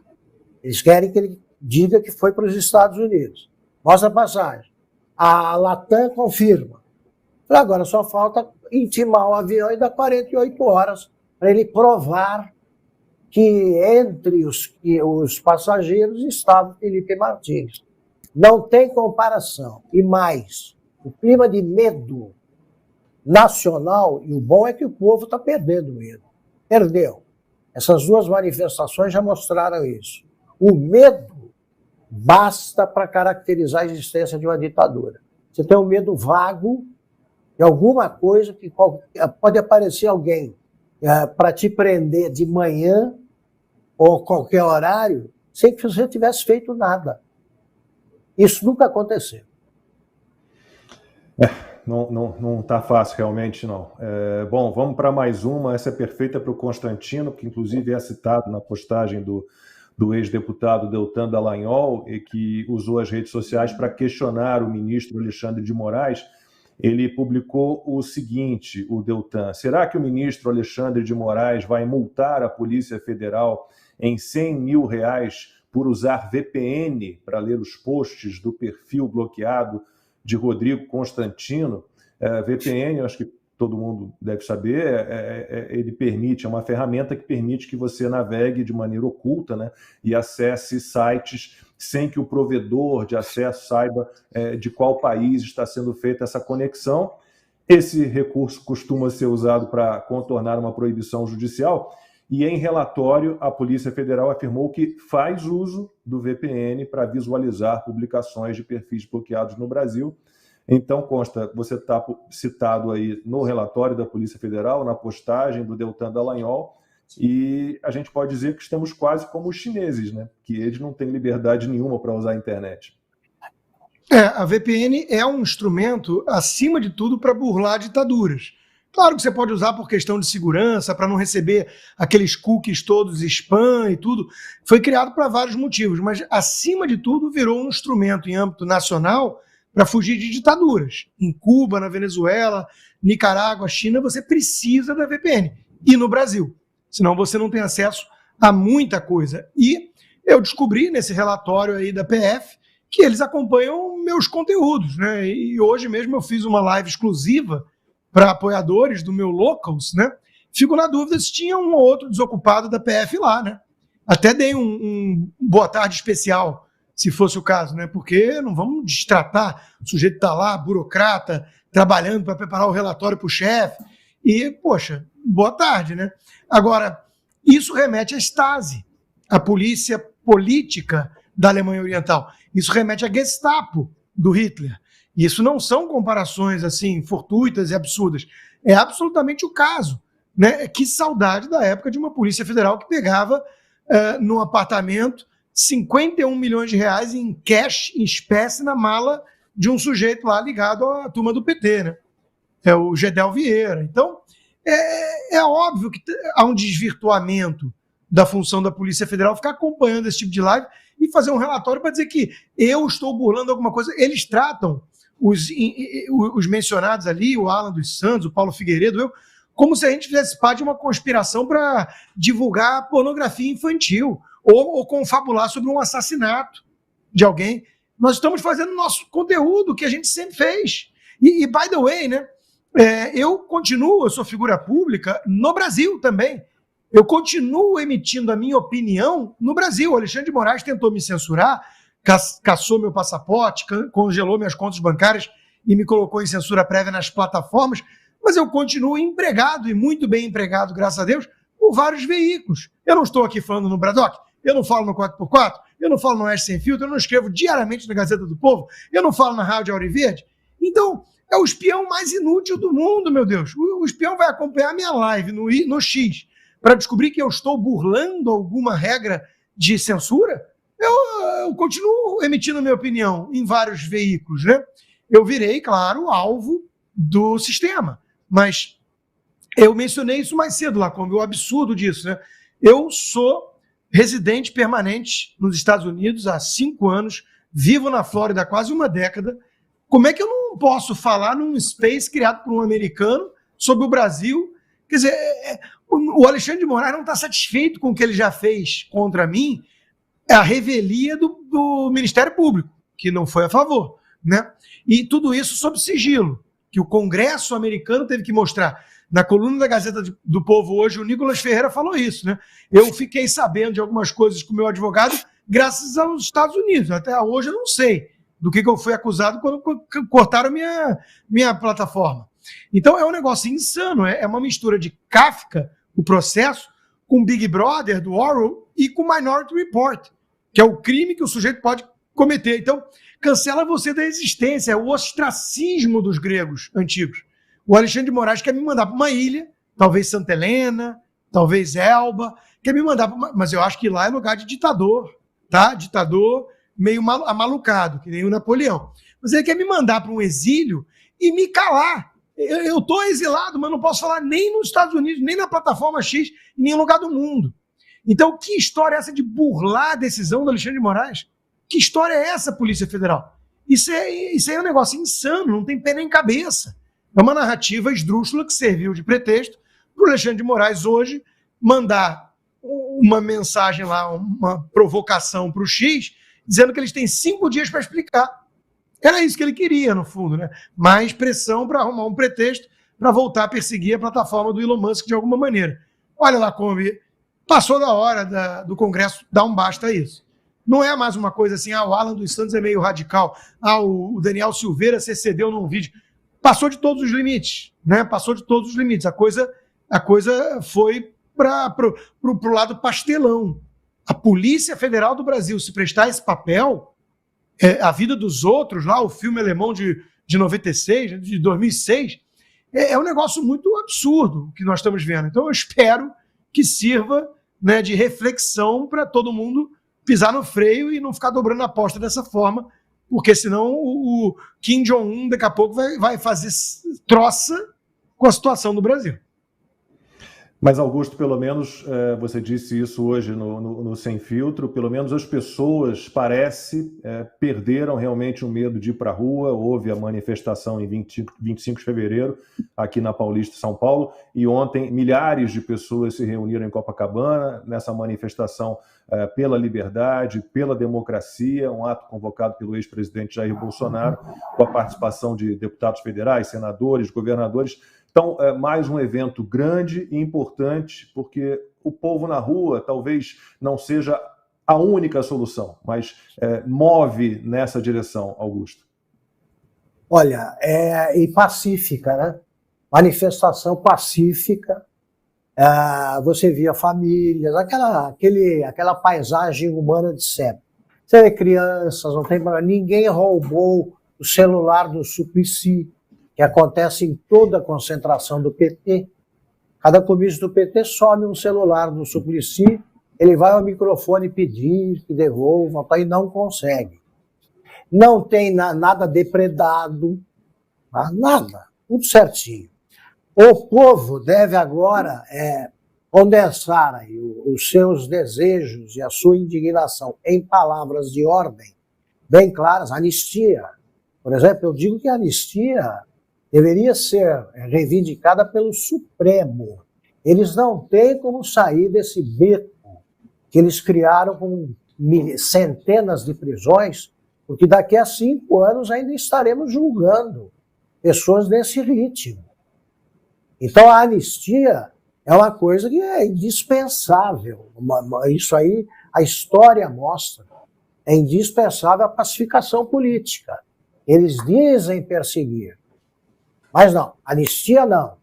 Speaker 3: Eles querem que ele diga que foi para os Estados Unidos. Mostra a passagem. A Latam confirma. Agora só falta intimar o avião e dar 48 horas para ele provar que entre os passageiros estava Felipe Martins. Não tem comparação. E mais, o clima de medo nacional, e o bom é que o povo está perdendo medo. Perdeu. Essas duas manifestações já mostraram isso. O medo basta para caracterizar a existência de uma ditadura. Você tem um medo vago de alguma coisa que pode aparecer alguém para te prender de manhã ou qualquer horário sem que você tivesse feito nada. Isso nunca aconteceu.
Speaker 1: Não está fácil realmente, não. Bom, vamos para mais uma. Essa é perfeita para o Constantino, que inclusive é citado na postagem do ex-deputado Deltan Dallagnol, e que usou as redes sociais para questionar o ministro Alexandre de Moraes. Ele publicou o seguinte, o Deltan: será que o ministro Alexandre de Moraes vai multar a Polícia Federal em R$100 mil por usar VPN para ler os posts do perfil bloqueado de Rodrigo Constantino? VPN, eu acho que todo mundo deve saber, ele permite, é uma ferramenta que permite que você navegue de maneira oculta, né, e acesse sites sem que o provedor de acesso saiba de qual país está sendo feita essa conexão. Esse recurso costuma ser usado para contornar uma proibição judicial, e em relatório a Polícia Federal afirmou que faz uso do VPN para visualizar publicações de perfis bloqueados no Brasil. Então, consta, você está citado aí no relatório da Polícia Federal, na postagem do Deltan Dallagnol, e a gente pode dizer que estamos quase como os chineses, né? Que eles não têm liberdade nenhuma para usar a internet.
Speaker 2: A VPN é um instrumento, acima de tudo, para burlar ditaduras. Claro que você pode usar por questão de segurança, para não receber aqueles cookies todos spam e tudo. Foi criado para vários motivos, mas, acima de tudo, virou um instrumento em âmbito nacional para fugir de ditaduras. Em Cuba, na Venezuela, Nicarágua, China, você precisa da VPN. E no Brasil. Senão você não tem acesso a muita coisa. E eu descobri nesse relatório aí da PF que eles acompanham meus conteúdos, né? E hoje mesmo eu fiz uma live exclusiva para apoiadores do meu Locals, né? Fico na dúvida se tinha um ou outro desocupado da PF lá, né? Até dei um boa tarde especial, se fosse o caso, né? Porque não vamos destratar, o sujeito está lá, burocrata, trabalhando para preparar o relatório para o chefe, e, poxa, boa tarde, né? Agora, isso remete à Stasi, a polícia política da Alemanha Oriental. Isso remete à Gestapo do Hitler. Isso não são comparações assim fortuitas e absurdas. É absolutamente o caso, né? Que saudade da época de uma Polícia Federal que pegava num apartamento 51 milhões de reais em cash, em espécie, na mala de um sujeito lá ligado à turma do PT, né? É o Gedel Vieira. Então, é óbvio que há um desvirtuamento da função da Polícia Federal ficar acompanhando esse tipo de live e fazer um relatório para dizer que eu estou burlando alguma coisa. Eles tratam os mencionados ali, o Alan dos Santos, o Paulo Figueiredo, como se a gente fizesse parte de uma conspiração para divulgar pornografia infantil ou confabular sobre um assassinato de alguém. Nós estamos fazendo nosso conteúdo que a gente sempre fez. E by the way, né, eu sou figura pública no Brasil também. Eu continuo emitindo a minha opinião no Brasil. O Alexandre de Moraes tentou me censurar, caçou meu passaporte, congelou minhas contas bancárias e me colocou em censura prévia nas plataformas, mas eu continuo empregado, e muito bem empregado, graças a Deus, por vários veículos. Eu não estou aqui falando no Bradock, eu não falo no 4x4, eu não falo no Oeste Sem Filtro, eu não escrevo diariamente na Gazeta do Povo, eu não falo na Rádio Auriverde. Então, é o espião mais inútil do mundo, meu Deus. O espião vai acompanhar minha live no X para descobrir que eu estou burlando alguma regra de censura. Eu continuo emitindo minha opinião em vários veículos, né? Eu virei, claro, alvo do sistema. Mas eu mencionei isso mais cedo lá, como o absurdo disso, né? Eu sou residente permanente nos Estados Unidos há 5 anos, vivo na Flórida há quase uma década. Como é que eu não posso falar num space criado por um americano sobre o Brasil? Quer dizer, o Alexandre de Moraes não está satisfeito com o que ele já fez contra mim, é a revelia do Ministério Público, que não foi a favor, né? E tudo isso sob sigilo, que o Congresso americano teve que mostrar. Na coluna da Gazeta do Povo hoje, o Nicolas Ferreira falou isso, né? Eu fiquei sabendo de algumas coisas com o meu advogado graças aos Estados Unidos. Até hoje eu não sei do que eu fui acusado quando cortaram minha plataforma. Então é um negócio insano, é uma mistura de Kafka, o processo, com Big Brother, do Orwell, e com Minority Report, que é o crime que o sujeito pode cometer. Então, cancela você da existência, é o ostracismo dos gregos antigos. O Alexandre de Moraes quer me mandar para uma ilha, talvez Santa Helena, talvez Elba, quer me mandar mas eu acho que lá é lugar de ditador, tá? Ditador meio amalucado, que nem o Napoleão. Mas ele quer me mandar para um exílio e me calar. Eu estou exilado, mas não posso falar nem nos Estados Unidos, nem na plataforma X, em nenhum lugar do mundo. Então, que história é essa de burlar a decisão do Alexandre de Moraes? Que história é essa, Polícia Federal? Isso aí é um negócio insano, não tem pé nem cabeça. É uma narrativa esdrúxula que serviu de pretexto para o Alexandre de Moraes hoje mandar uma mensagem lá, uma provocação para o X, dizendo que eles têm 5 dias para explicar. Era isso que ele queria, no fundo, né? Mais pressão para arrumar um pretexto para voltar a perseguir a plataforma do Elon Musk de alguma maneira. Olha, Lacombe, passou da hora do Congresso dar um basta a isso. Não é mais uma coisa assim, o Alan dos Santos é meio radical, o Daniel Silveira se excedeu num vídeo. Passou de todos os limites, né? Passou de todos os limites. A coisa foi para o lado pastelão. A Polícia Federal do Brasil se prestar esse papel, a vida dos outros, lá o filme alemão de 96, de 2006, é um negócio muito absurdo que nós estamos vendo. Então eu espero que sirva, né, de reflexão para todo mundo pisar no freio e não ficar dobrando a aposta dessa forma, porque senão o Kim Jong-un daqui a pouco vai fazer troça com a situação do Brasil.
Speaker 1: Mas, Augusto, pelo menos, você disse isso hoje no Sem Filtro, pelo menos as pessoas, perderam realmente o medo de ir para a rua. Houve a manifestação em 25 de fevereiro, aqui na Paulista, São Paulo, e ontem milhares de pessoas se reuniram em Copacabana, nessa manifestação pela liberdade, pela democracia, um ato convocado pelo ex-presidente Jair Bolsonaro, com a participação de deputados federais, senadores, governadores. Então, mais um evento grande e importante, porque o povo na rua talvez não seja a única solução, mas move nessa direção, Augusto.
Speaker 3: Olha, e pacífica, né? Manifestação pacífica, você via famílias, aquela paisagem humana de sempre. Você vê crianças, não tem problema, ninguém roubou o celular do Suplicy, que acontece em toda a concentração do PT. Cada comício do PT some um celular do Suplicy, ele vai ao microfone pedir que devolva, e não consegue. Não tem nada depredado, nada, tudo certinho. O povo deve agora condensar aí os seus desejos e a sua indignação em palavras de ordem bem claras. Anistia, por exemplo, eu digo que a anistia deveria ser reivindicada pelo Supremo. Eles não têm como sair desse beco que eles criaram com centenas de prisões, porque daqui a 5 anos ainda estaremos julgando pessoas nesse ritmo. Então a anistia é uma coisa que é indispensável. Isso aí a história mostra. É indispensável a pacificação política. Eles dizem perseguir. Mas não, anistia não.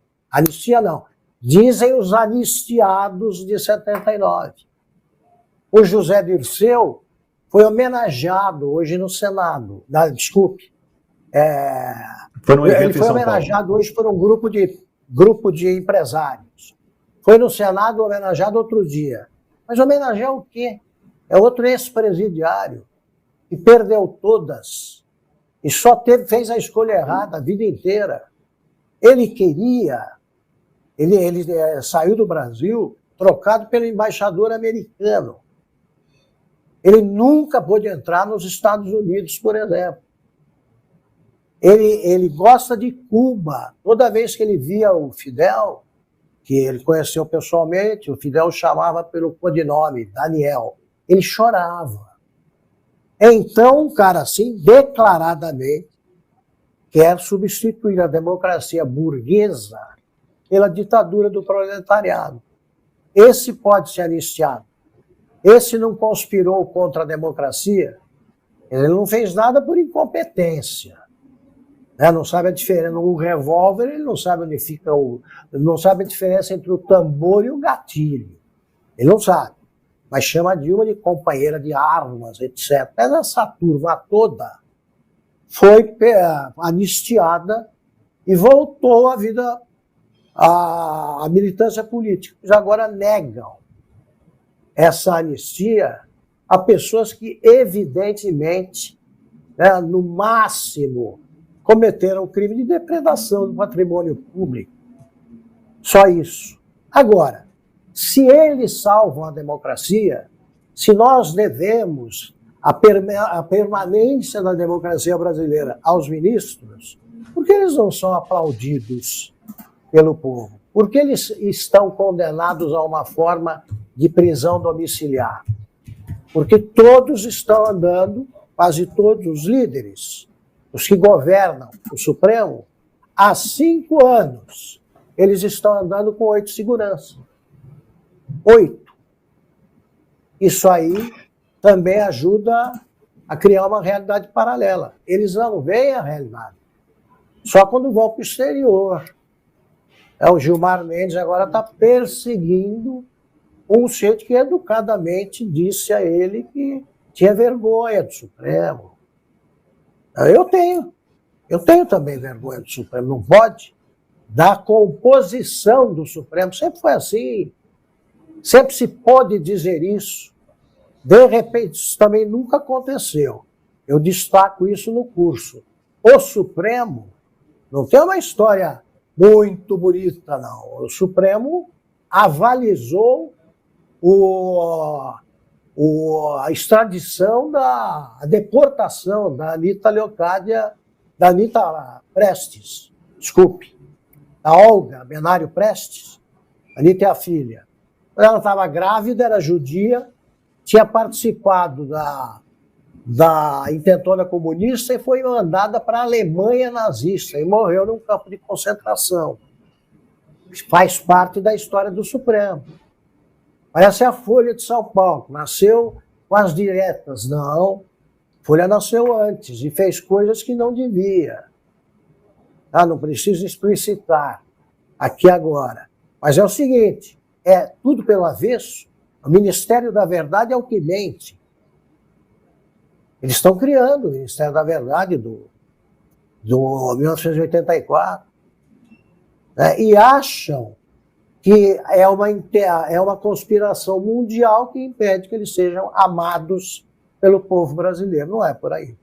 Speaker 3: Dizem os anistiados de 79. O José Dirceu foi homenageado hoje no Senado. Ele foi homenageado hoje por um grupo de empresários. Foi no Senado homenageado outro dia. Mas homenagear o quê? É outro ex-presidiário que perdeu todas e só fez a escolha errada a vida inteira. Ele saiu do Brasil trocado pelo embaixador americano. Ele nunca pôde entrar nos Estados Unidos, por exemplo. Ele gosta de Cuba. Toda vez que ele via o Fidel, que ele conheceu pessoalmente, o Fidel chamava pelo codinome, Daniel. Ele chorava. Então, um cara assim, declaradamente, quer substituir a democracia burguesa pela ditadura do proletariado. Esse pode ser anistiado. Esse não conspirou contra a democracia, ele não fez nada por incompetência. Não sabe a diferença. O revólver, ele não sabe onde fica não sabe a diferença entre o tambor e o gatilho. Ele não sabe. Mas chama a Dilma de companheira de armas, etc. Mas essa turma toda foi anistiada e voltou à vida, à militância política. Eles agora negam essa anistia a pessoas que, evidentemente, no máximo, cometeram o crime de depredação do patrimônio público. Só isso. Agora, se eles salvam a democracia, se nós devemos a permanência da democracia brasileira aos ministros, por que eles não são aplaudidos pelo povo? Por que eles estão condenados a uma forma de prisão domiciliar? Porque todos estão andando, quase todos os líderes, os que governam o Supremo, há 5 anos, eles estão andando com 8 seguranças. 8. Isso aí também ajuda a criar uma realidade paralela. Eles não veem a realidade. Só quando vão para o exterior. O Gilmar Mendes agora está perseguindo um sujeito que educadamente disse a ele que tinha vergonha do Supremo. Eu tenho também vergonha do Supremo, não pode? Da composição do Supremo, sempre foi assim. Sempre se pode dizer isso. De repente, isso também nunca aconteceu. Eu destaco isso no curso. O Supremo não tem uma história muito bonita, não. O Supremo avalizou a extradição, a deportação da Anita Leocádia, da Anita Prestes, desculpe, da Olga Benário Prestes. A Anita é a filha. Quando ela estava grávida, era judia, tinha participado da intentona comunista e foi mandada para a Alemanha nazista e morreu num campo de concentração. Faz parte da história do Supremo. Parece a Folha de São Paulo, nasceu com as diretas. Não, a Folha nasceu antes e fez coisas que não devia. Não preciso explicitar aqui agora. Mas é o seguinte, é tudo pelo avesso. O Ministério da Verdade é o que mente. Eles estão criando o Ministério da Verdade do 1984, né? E acham que é uma conspiração mundial que impede que eles sejam amados pelo povo brasileiro. Não é por aí.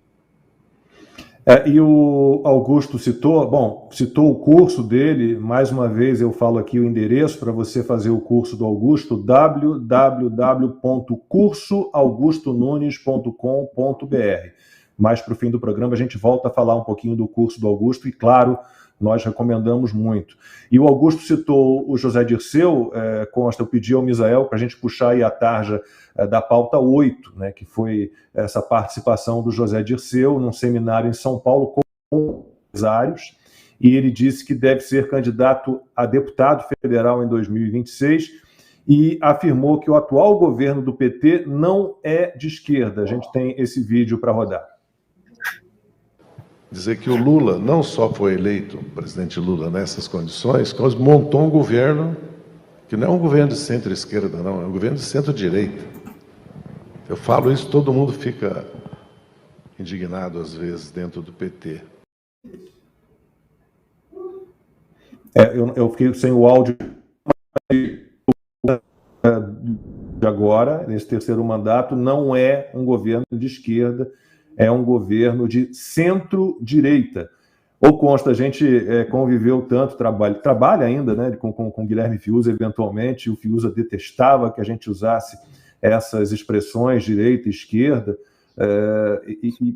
Speaker 1: E o Augusto citou o curso dele. Mais uma vez eu falo aqui o endereço para você fazer o curso do Augusto, www.cursoaugustonunes.com.br. Mais para o fim do programa a gente volta a falar um pouquinho do curso do Augusto e, claro, nós recomendamos muito. E o Augusto citou o José Dirceu, consta, eu pedi ao Misael para a gente puxar aí a tarja da pauta 8, né, que foi essa participação do José Dirceu num seminário em São Paulo com empresários, e ele disse que deve ser candidato a deputado federal em 2026 e afirmou que o atual governo do PT não é de esquerda. A gente tem esse vídeo para rodar.
Speaker 4: Dizer que o Lula não só foi eleito, o presidente Lula, nessas condições, mas montou um governo que não é um governo de centro-esquerda, não, é um governo de centro-direita. Eu falo isso, todo mundo fica indignado, às vezes, dentro do PT.
Speaker 1: Eu fiquei sem o áudio de agora, nesse terceiro mandato, não é um governo de esquerda, é um governo de centro-direita. Ou consta, a gente conviveu tanto, trabalha ainda, né, com Guilherme Fiuza, eventualmente, o Fiuza detestava que a gente usasse essas expressões, direita e esquerda,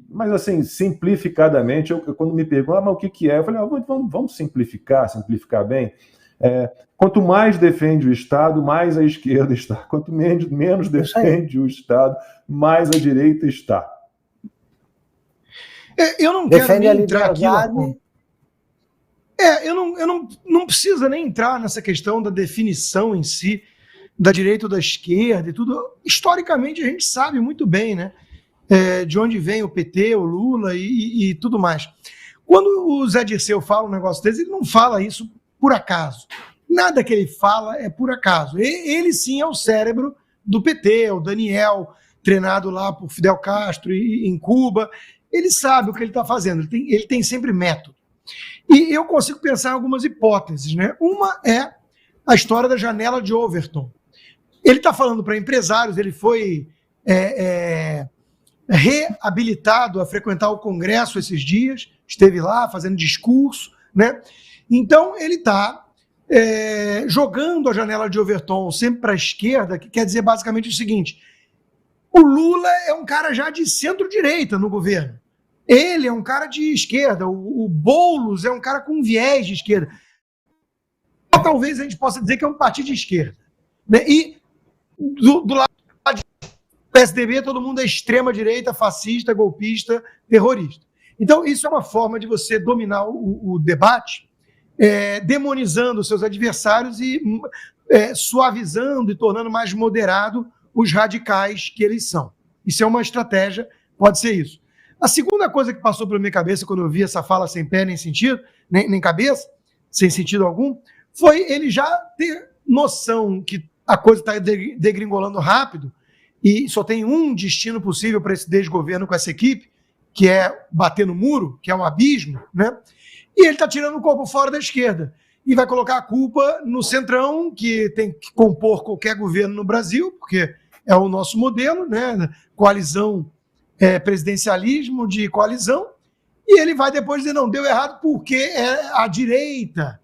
Speaker 1: mas assim, simplificadamente, quando me perguntam, mas o que é? Eu falei, vamos simplificar bem. Quanto mais defende o Estado, mais a esquerda está. Quanto menos defende o Estado, mais a direita está.
Speaker 2: Eu não quero nem entrar aqui, Lacombe. Eu não precisa nem entrar nessa questão da definição em si, da direita ou da esquerda e tudo. Historicamente, a gente sabe muito bem, né? De onde vem o PT, o Lula e tudo mais. Quando o Zé Dirceu fala um negócio desse, ele não fala isso por acaso. Nada que ele fala é por acaso. Ele sim é o cérebro do PT, o Daniel, treinado lá por Fidel Castro em Cuba. Ele sabe o que ele está fazendo, ele tem sempre método. E eu consigo pensar em algumas hipóteses, né? Uma é a história da janela de Overton. Ele está falando para empresários, ele foi reabilitado a frequentar o Congresso esses dias, esteve lá fazendo discurso, né? Então ele está jogando a janela de Overton sempre para a esquerda, que quer dizer basicamente o seguinte: o Lula é um cara já de centro-direita no governo. Ele é um cara de esquerda. O Boulos é um cara com viés de esquerda. Talvez a gente possa dizer que é um partido de esquerda. Né? E do lado do PSDB, todo mundo é extrema-direita, fascista, golpista, terrorista. Então, isso é uma forma de você dominar o debate demonizando seus adversários e suavizando e tornando mais moderado os radicais que eles são. Isso é uma estratégia, pode ser isso. A segunda coisa que passou pela minha cabeça quando eu vi essa fala sem pé nem sentido, nem cabeça, sem sentido algum, foi ele já ter noção que a coisa está degringolando rápido e só tem um destino possível para esse desgoverno com essa equipe, que é bater no muro, que é um abismo, né? E ele está tirando o corpo fora da esquerda e vai colocar a culpa no Centrão, que tem que compor qualquer governo no Brasil, porque é o nosso modelo, né? Coalizão, presidencialismo de coalizão, e ele vai depois dizer, não, deu errado porque a direita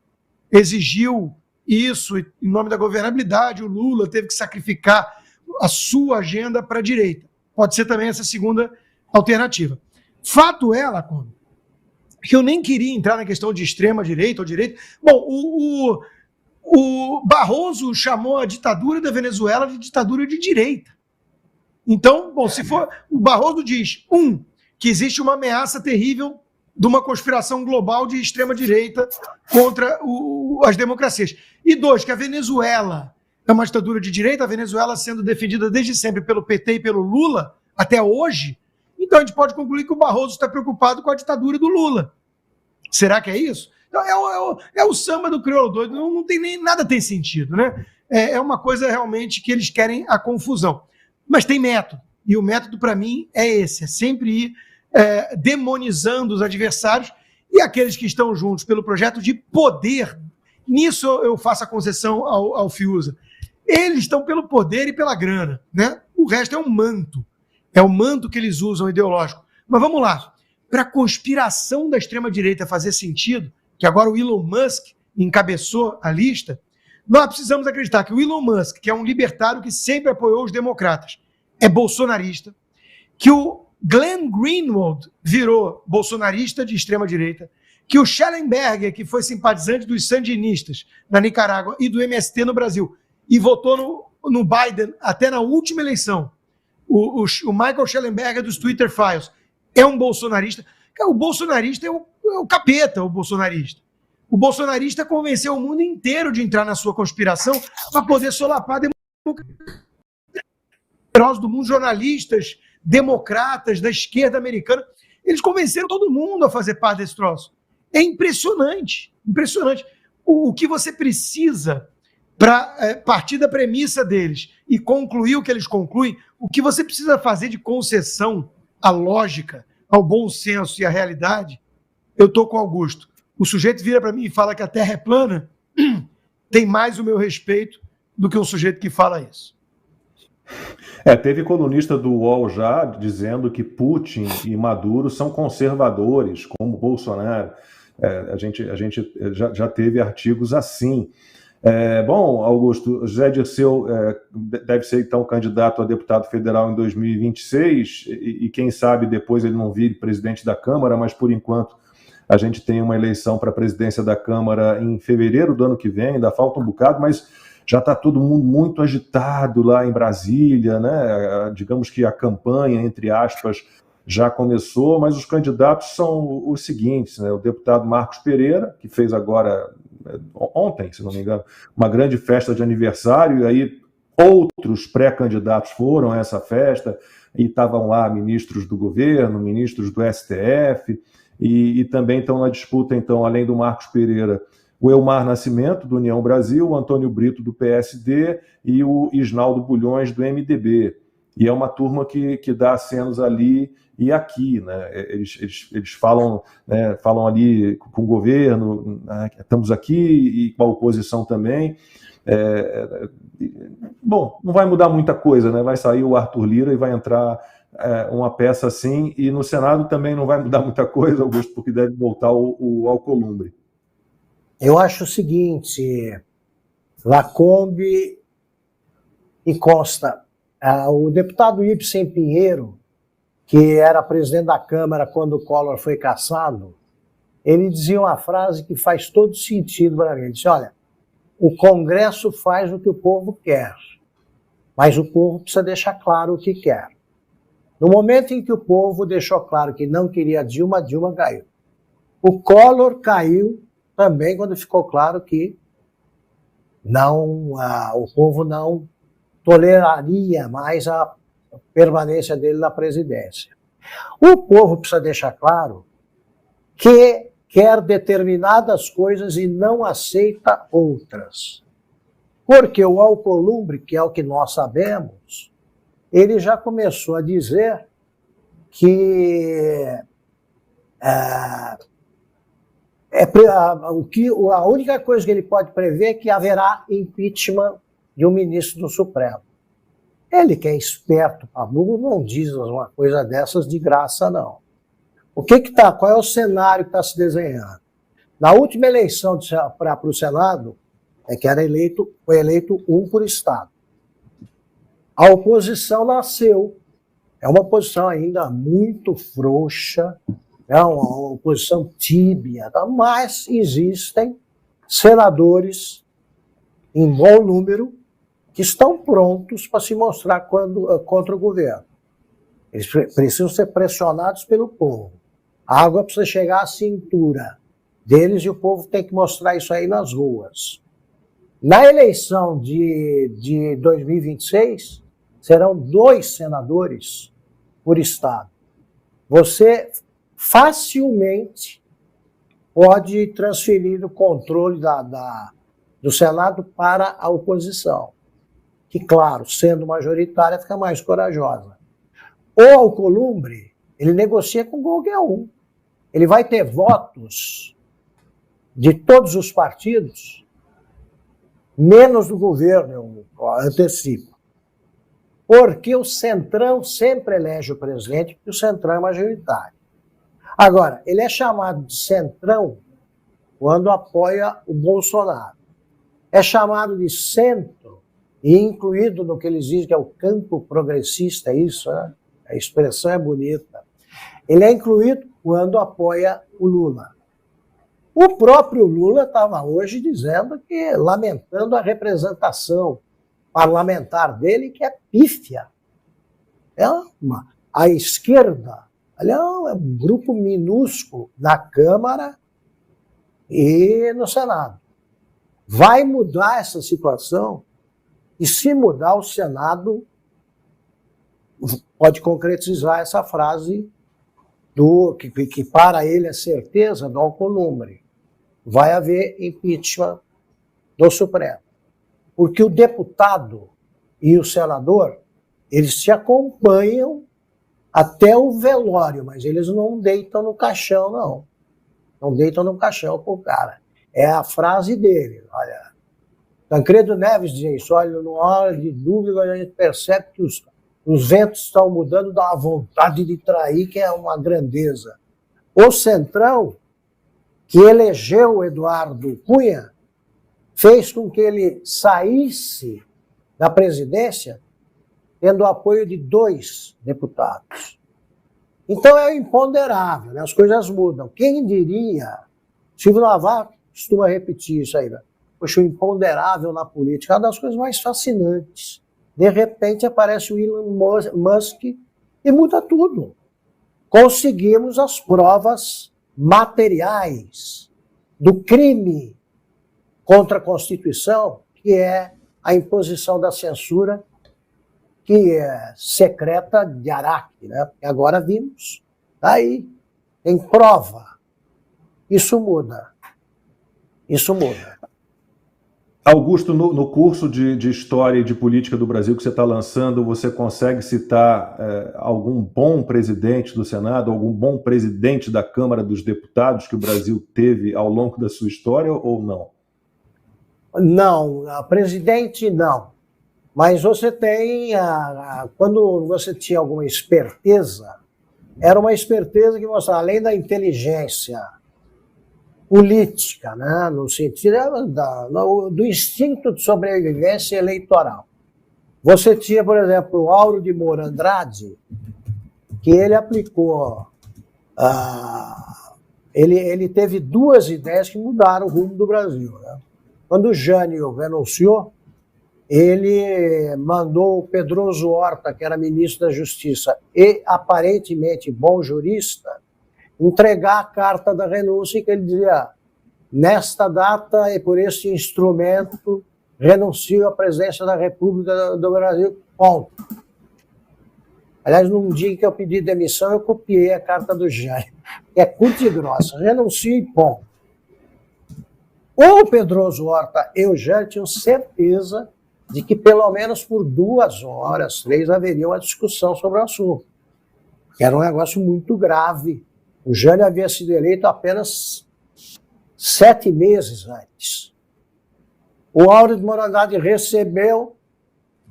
Speaker 2: exigiu isso, em nome da governabilidade, o Lula teve que sacrificar a sua agenda para a direita. Pode ser também essa segunda alternativa. Fato é, Lacombe, que eu nem queria entrar na questão de extrema direita ou direita. Bom, o Barroso chamou a ditadura da Venezuela de ditadura de direita. Então, bom, se for... O Barroso diz, que existe uma ameaça terrível de uma conspiração global de extrema-direita contra as democracias. E 2, que a Venezuela é uma ditadura de direita, a Venezuela sendo defendida desde sempre pelo PT e pelo Lula, até hoje. Então, a gente pode concluir que o Barroso está preocupado com a ditadura do Lula. Será que é isso? Então, é o samba do crioulo doido, não tem nem nada tem sentido, né? É uma coisa realmente que eles querem a confusão. Mas tem método, e o método para mim é esse, é sempre ir demonizando os adversários e aqueles que estão juntos pelo projeto de poder. Nisso eu faço a concessão ao Fiuza. Eles estão pelo poder e pela grana, né? O resto é um manto, é o manto que eles usam ideológico. Mas vamos lá, para a conspiração da extrema-direita fazer sentido, que agora o Elon Musk encabeçou a lista, nós precisamos acreditar que o Elon Musk, que é um libertário que sempre apoiou os democratas, é bolsonarista, que o Glenn Greenwald virou bolsonarista de extrema-direita, que o Schellenberger, que foi simpatizante dos sandinistas na Nicarágua e do MST no Brasil, e votou no Biden até na última eleição, o Michael Schellenberger dos Twitter Files, é um bolsonarista. O bolsonarista é o capeta, o bolsonarista. O bolsonarista convenceu o mundo inteiro de entrar na sua conspiração para poder solapar a democracia do mundo, jornalistas, democratas da esquerda americana. Eles convenceram todo mundo a fazer parte desse troço. É impressionante, impressionante. O que você precisa para partir da premissa deles e concluir o que eles concluem, o que você precisa fazer de concessão à lógica, ao bom senso e à realidade, eu estou com o Augusto. O sujeito vira para mim e fala que a Terra é plana, tem mais o meu respeito do que um sujeito que fala isso.
Speaker 1: Teve colunista do UOL já dizendo que Putin e Maduro são conservadores, como Bolsonaro. A gente já teve artigos assim. Bom, Augusto, José Dirceu deve ser, então, candidato a deputado federal em 2026 e quem sabe depois ele não vire presidente da Câmara, mas, por enquanto, a gente tem uma eleição para a presidência da Câmara em fevereiro do ano que vem, ainda falta um bocado, mas já está todo mundo muito agitado lá em Brasília, né? Digamos que a campanha, entre aspas, já começou, mas os candidatos são os seguintes, né? O deputado Marcos Pereira, que fez agora, ontem, se não me engano, uma grande festa de aniversário, e aí outros pré-candidatos foram a essa festa, e estavam lá ministros do governo, ministros do STF, e também estão na disputa, então, além do Marcos Pereira, o Elmar Nascimento, do União Brasil, o Antônio Brito, do PSD, e o Isnaldo Bulhões, do MDB. E é uma turma que dá acenos ali e aqui, né? Eles falam, né, falam ali com o governo, estamos aqui, e com a oposição também. Bom, não vai mudar muita coisa, né? Vai sair o Arthur Lira e vai entrar uma peça assim, e no Senado também não vai mudar muita coisa, Augusto, porque deve voltar o Alcolumbre.
Speaker 3: Eu acho o seguinte, Lacombe e Costa, o deputado Ibsen Pinheiro, que era presidente da Câmara quando o Collor foi cassado, ele dizia uma frase que faz todo sentido para mim. Ele disse, olha, o Congresso faz o que o povo quer, mas o povo precisa deixar claro o que quer. No momento em que o povo deixou claro que não queria Dilma, Dilma caiu. O Collor caiu também quando ficou claro que o povo não toleraria mais a permanência dele na presidência. O povo precisa deixar claro que quer determinadas coisas e não aceita outras. Porque o Alcolumbre, que é o que nós sabemos, ele já começou a dizer que a única coisa que ele pode prever é que haverá impeachment de um ministro do Supremo. Ele, que é esperto para burro, não diz uma coisa dessas de graça, não. Qual é o cenário que está se desenhando? Na última eleição para o Senado, foi eleito um por estado. A oposição nasceu. É uma oposição ainda muito frouxa, é uma oposição tíbia, mas existem senadores em bom número que estão prontos para se mostrar contra o governo. Eles precisam ser pressionados pelo povo. A água precisa chegar à cintura deles e o povo tem que mostrar isso aí nas ruas. Na eleição de 2026, serão 2 senadores por estado. Você facilmente pode transferir o controle do Senado para a oposição, que, claro, sendo majoritária, fica mais corajosa. O Alcolumbre, ele negocia com qualquer um. Ele vai ter votos de todos os partidos, menos do governo, eu antecipo. Porque o Centrão sempre elege o presidente, porque o Centrão é majoritário. Agora, ele é chamado de Centrão quando apoia o Bolsonaro. É chamado de centro, e incluído no que eles dizem que é o campo progressista, isso, né? A expressão é bonita. Ele é incluído quando apoia o Lula. O próprio Lula estava hoje dizendo lamentando a representação parlamentar dele, que é pífia. A esquerda, é um grupo minúsculo na Câmara e no Senado. Vai mudar essa situação, e se mudar, o Senado pode concretizar essa frase que para ele é certeza do Alcolumbre. Vai haver impeachment do Supremo. Porque o deputado e o senador, eles se acompanham até o velório, mas eles não deitam no caixão, não. Não deitam no caixão pro cara. É a frase dele, olha. Tancredo Neves diz isso, olha, numa hora de dúvida a gente percebe que os ventos estão mudando, dá uma vontade de trair, que é uma grandeza. O Centrão, que elegeu o Eduardo Cunha, fez com que ele saísse da presidência tendo o apoio de 2 deputados. Então é imponderável, né? As coisas mudam. Quem diria, Silvio Navarro costuma repetir isso aí, né? Poxa, o imponderável na política é uma das coisas mais fascinantes. De repente aparece o Elon Musk e muda tudo. Conseguimos as provas materiais do crime contra a Constituição, que é a imposição da censura, que é secreta de Araque, né? E agora vimos. Aí tem prova. Isso muda. Isso muda.
Speaker 1: Augusto, no curso de História e de Política do Brasil que você está lançando, você consegue citar algum bom presidente do Senado, algum bom presidente da Câmara dos Deputados que o Brasil teve ao longo da sua história ou não?
Speaker 3: Não, presidente não. Mas você tem, quando você tinha alguma esperteza, era uma esperteza que mostrava, além da inteligência política, né, no sentido do instinto de sobrevivência eleitoral. Você tinha, por exemplo, o Auro de Moura Andrade, que ele aplicou, ele teve 2 ideias que mudaram o rumo do Brasil, né? Quando o Jânio renunciou, ele mandou o Pedroso Horta, que era ministro da Justiça e aparentemente bom jurista, entregar a carta da renúncia, que ele dizia: nesta data e por este instrumento, renuncio à presidência da República do Brasil, ponto. Aliás, num dia que eu pedi demissão, eu copiei a carta do Jânio, que é curta e grossa, renuncio e ponto. O Pedroso Horta e o Jânio tinham certeza de que pelo menos por 2 horas, 3, haveria uma discussão sobre o assunto, que era um negócio muito grave. O Jânio havia sido eleito apenas 7 meses antes. O Áureo de Morandade recebeu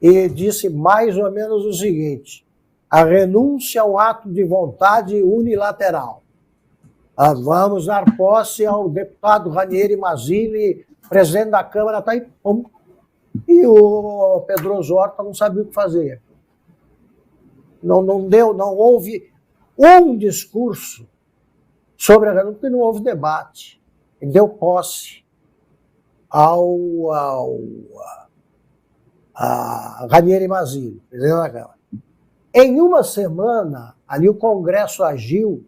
Speaker 3: e disse mais ou menos o seguinte: a renúncia é um ato de vontade unilateral. Vamos dar posse ao deputado Ranieri Mazzilli, presidente da Câmara, tá aí, pum. E o Pedroso Horta não sabia o que fazer. Não houve um discurso sobre a renúncia, porque não houve debate. Ele deu posse a Ranieri Mazzilli, presidente da Câmara. Em uma semana, ali o Congresso agiu.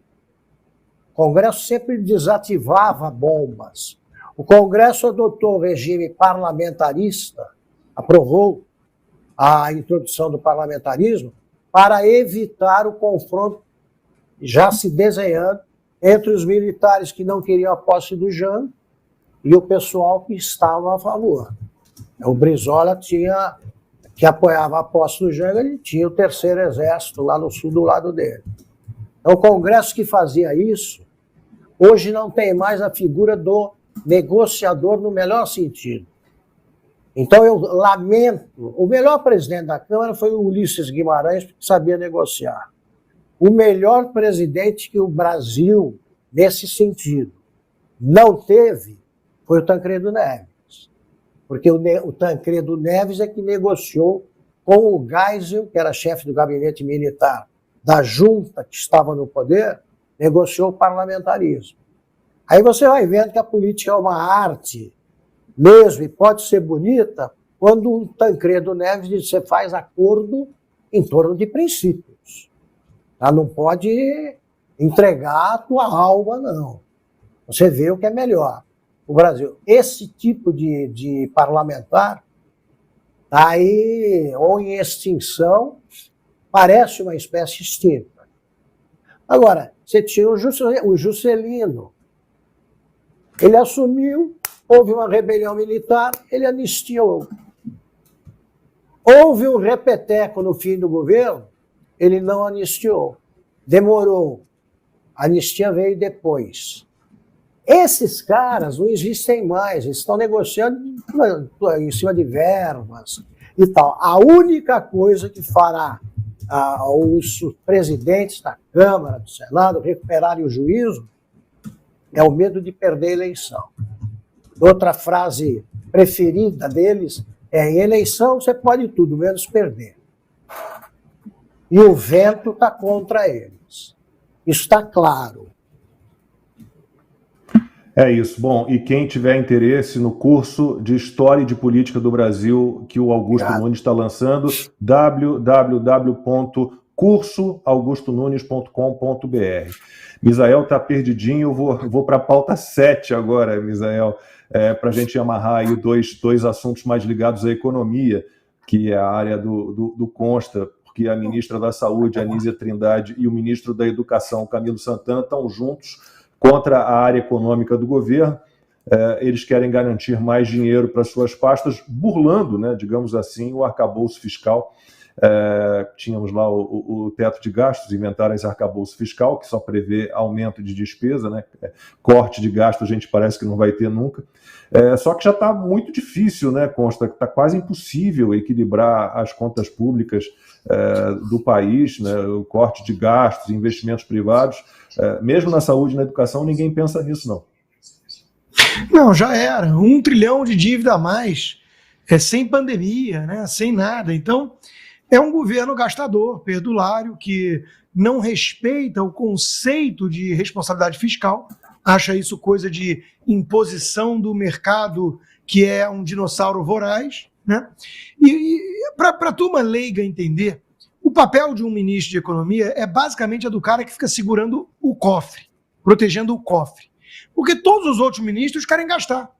Speaker 3: O Congresso sempre desativava bombas. O Congresso adotou o regime parlamentarista, aprovou a introdução do parlamentarismo para evitar o confronto já se desenhando entre os militares que não queriam a posse do Jânio e o pessoal que estava a favor. O Brizola que apoiava a posse do Jânio, ele tinha o 3º Exército lá no sul do lado dele. Então, o Congresso que fazia isso, hoje não tem mais a figura do negociador no melhor sentido. Então, eu lamento, o melhor presidente da Câmara foi o Ulisses Guimarães, porque sabia negociar. O melhor presidente que o Brasil, nesse sentido, não teve foi o Tancredo Neves. Porque o Tancredo Neves é que negociou com o Geisel, que era chefe do gabinete militar da junta que estava no poder, negociou o parlamentarismo. Aí você vai vendo que a política é uma arte mesmo, e pode ser bonita, quando o Tancredo Neves diz que você faz acordo em torno de princípios. Ela não pode entregar a tua alma, não. Você vê o que é melhor. O Brasil, esse tipo de parlamentar está aí ou em extinção, parece uma espécie extinta. Agora, você tinha o Juscelino. Ele assumiu, houve uma rebelião militar, ele anistiou. Houve um repeteco no fim do governo, ele não anistiou. Demorou. A anistia veio depois. Esses caras não existem mais, eles estão negociando em cima de verbas e tal. A única coisa que fará os presidentes da Câmara, do Senado, recuperarem o juízo é o medo de perder a eleição. Outra frase preferida deles é: em eleição você pode tudo, menos perder. E o vento está contra eles. Isso está claro.
Speaker 1: É isso. Bom, e quem tiver interesse no curso de História e de Política do Brasil que o Augusto Nunes está lançando, www.cursoaugustonunes.com.br. Misael está perdidinho, eu vou para a pauta 7 agora, Misael, para a gente amarrar aí dois assuntos mais ligados à economia, que é a área do Consta, porque a ministra da Saúde, Anísia Trindade, e o ministro da Educação, Camilo Santana, estão juntos contra a área econômica do governo. Eles querem garantir mais dinheiro para suas pastas, burlando, né, digamos assim, o arcabouço fiscal. Tínhamos lá o teto de gastos, inventaram esse arcabouço fiscal, que só prevê aumento de despesa, né? Corte de gasto a gente parece que não vai ter nunca. Só que já está muito difícil, né, Consta? Está quase impossível equilibrar as contas públicas do país, né? O corte de gastos, investimentos privados. Mesmo na saúde e na educação, ninguém pensa nisso, não.
Speaker 2: Não, já era. 1 trilhão de dívida a mais, sem pandemia, né? Sem nada. Então, é um governo gastador, perdulário, que não respeita o conceito de responsabilidade fiscal, acha isso coisa de imposição do mercado, que é um dinossauro voraz, né? E para a turma leiga entender, o papel de um ministro de economia é basicamente a do cara que fica segurando o cofre, protegendo o cofre. Porque todos os outros ministros querem gastar,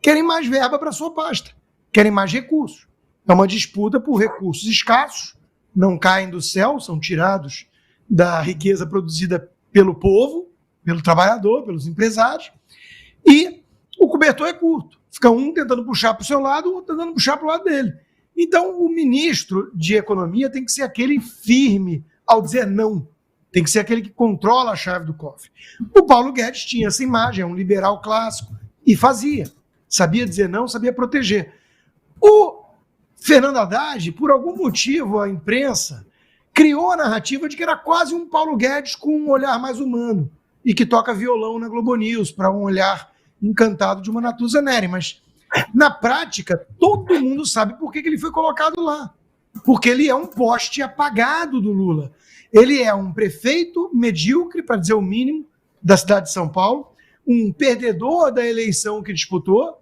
Speaker 2: querem mais verba para sua pasta, querem mais recursos. É uma disputa por recursos escassos, não caem do céu, são tirados da riqueza produzida pelo povo, pelo trabalhador, pelos empresários, e o cobertor é curto. Fica um tentando puxar para o seu lado, o outro tentando puxar para o lado dele. Então, o ministro de Economia tem que ser aquele firme ao dizer não. Tem que ser aquele que controla a chave do cofre. O Paulo Guedes tinha essa imagem, é um liberal clássico, e fazia. Sabia dizer não, sabia proteger. O Fernando Haddad, por algum motivo, a imprensa criou a narrativa de que era quase um Paulo Guedes com um olhar mais humano e que toca violão na Globo News para um olhar encantado de uma Natuza Neri. Mas, na prática, todo mundo sabe por que ele foi colocado lá. Porque ele é um poste apagado do Lula. Ele é um prefeito medíocre, para dizer o mínimo, da cidade de São Paulo, um perdedor da eleição que disputou,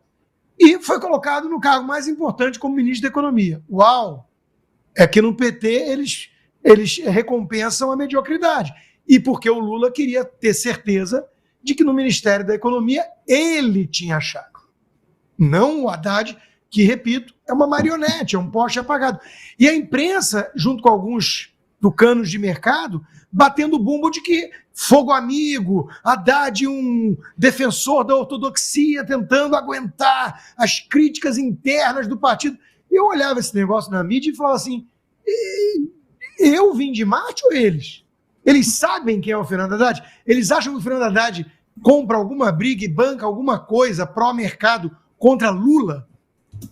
Speaker 2: e foi colocado no cargo mais importante como ministro da Economia. Uau! É que no PT eles recompensam a mediocridade. E porque o Lula queria ter certeza de que no Ministério da Economia ele tinha a chave. Não o Haddad, que, repito, é uma marionete, é um poste apagado. E a imprensa, junto com alguns tucanos de mercado, batendo o bumbo de que fogo amigo, Haddad um defensor da ortodoxia, tentando aguentar as críticas internas do partido. Eu olhava esse negócio na mídia e falava assim, eu vim de Marte ou eles? Eles sabem quem é o Fernando Haddad? Eles acham que o Fernando Haddad compra alguma briga e banca alguma coisa pró-mercado contra Lula?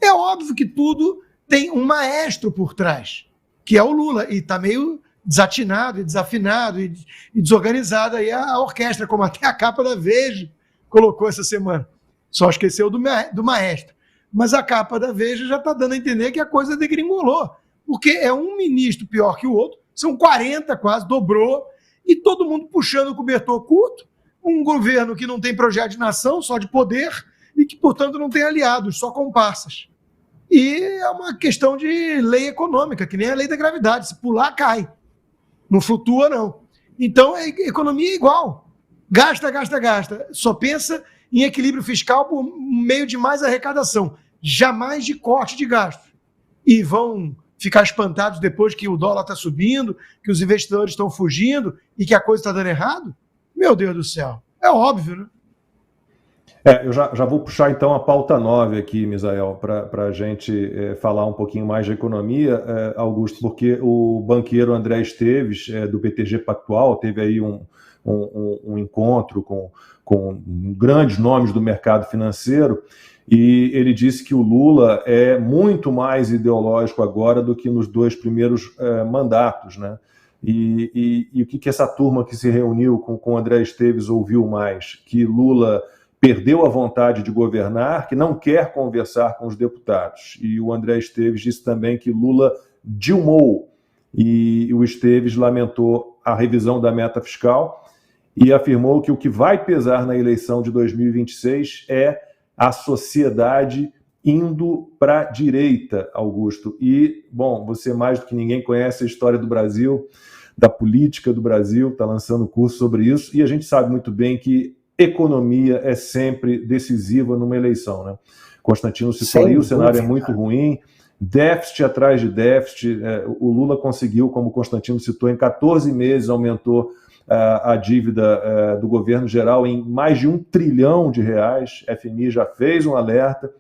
Speaker 2: É óbvio que tudo tem um maestro por trás, que é o Lula, e está meio desatinado e desafinado e desorganizado aí a orquestra, como até a capa da Veja colocou essa semana. Só esqueceu do maestro. Mas a capa da Veja já está dando a entender que a coisa degringolou, porque é um ministro pior que o outro, são 40 quase, dobrou, e todo mundo puxando o cobertor curto, um governo que não tem projeto de nação, só de poder, e que, portanto, não tem aliados, só comparsas. E é uma questão de lei econômica, que nem a lei da gravidade. Se pular, cai. Não flutua, não. Então, a economia é igual. Gasta, gasta, gasta. Só pensa em equilíbrio fiscal por meio de mais arrecadação. Jamais de corte de gastos. E vão ficar espantados depois que o dólar está subindo, que os investidores estão fugindo e que a coisa está dando errado? Meu Deus do céu. É óbvio, né?
Speaker 1: Eu já vou puxar então a pauta 9 aqui, Misael, para a gente falar um pouquinho mais de economia, Augusto, porque o banqueiro André Esteves, do BTG Pactual, teve aí um encontro com grandes nomes do mercado financeiro, e ele disse que o Lula é muito mais ideológico agora do que nos 2 primeiros mandatos, né? E o que essa turma que se reuniu com o André Esteves ouviu mais? Que Lula perdeu a vontade de governar, que não quer conversar com os deputados. E o André Esteves disse também que Lula dilmou, e o Esteves lamentou a revisão da meta fiscal e afirmou que o que vai pesar na eleição de 2026 é a sociedade indo para a direita, Augusto. E, bom, você mais do que ninguém conhece a história do Brasil, da política do Brasil, está lançando curso sobre isso, e a gente sabe muito bem que economia é sempre decisiva numa eleição, né? Constantino citou aí, o cenário é muito ruim, déficit atrás de déficit, o Lula conseguiu, como o Constantino citou, em 14 meses aumentou a dívida do governo geral em mais de R$1 trilhão, FMI já fez um alerta,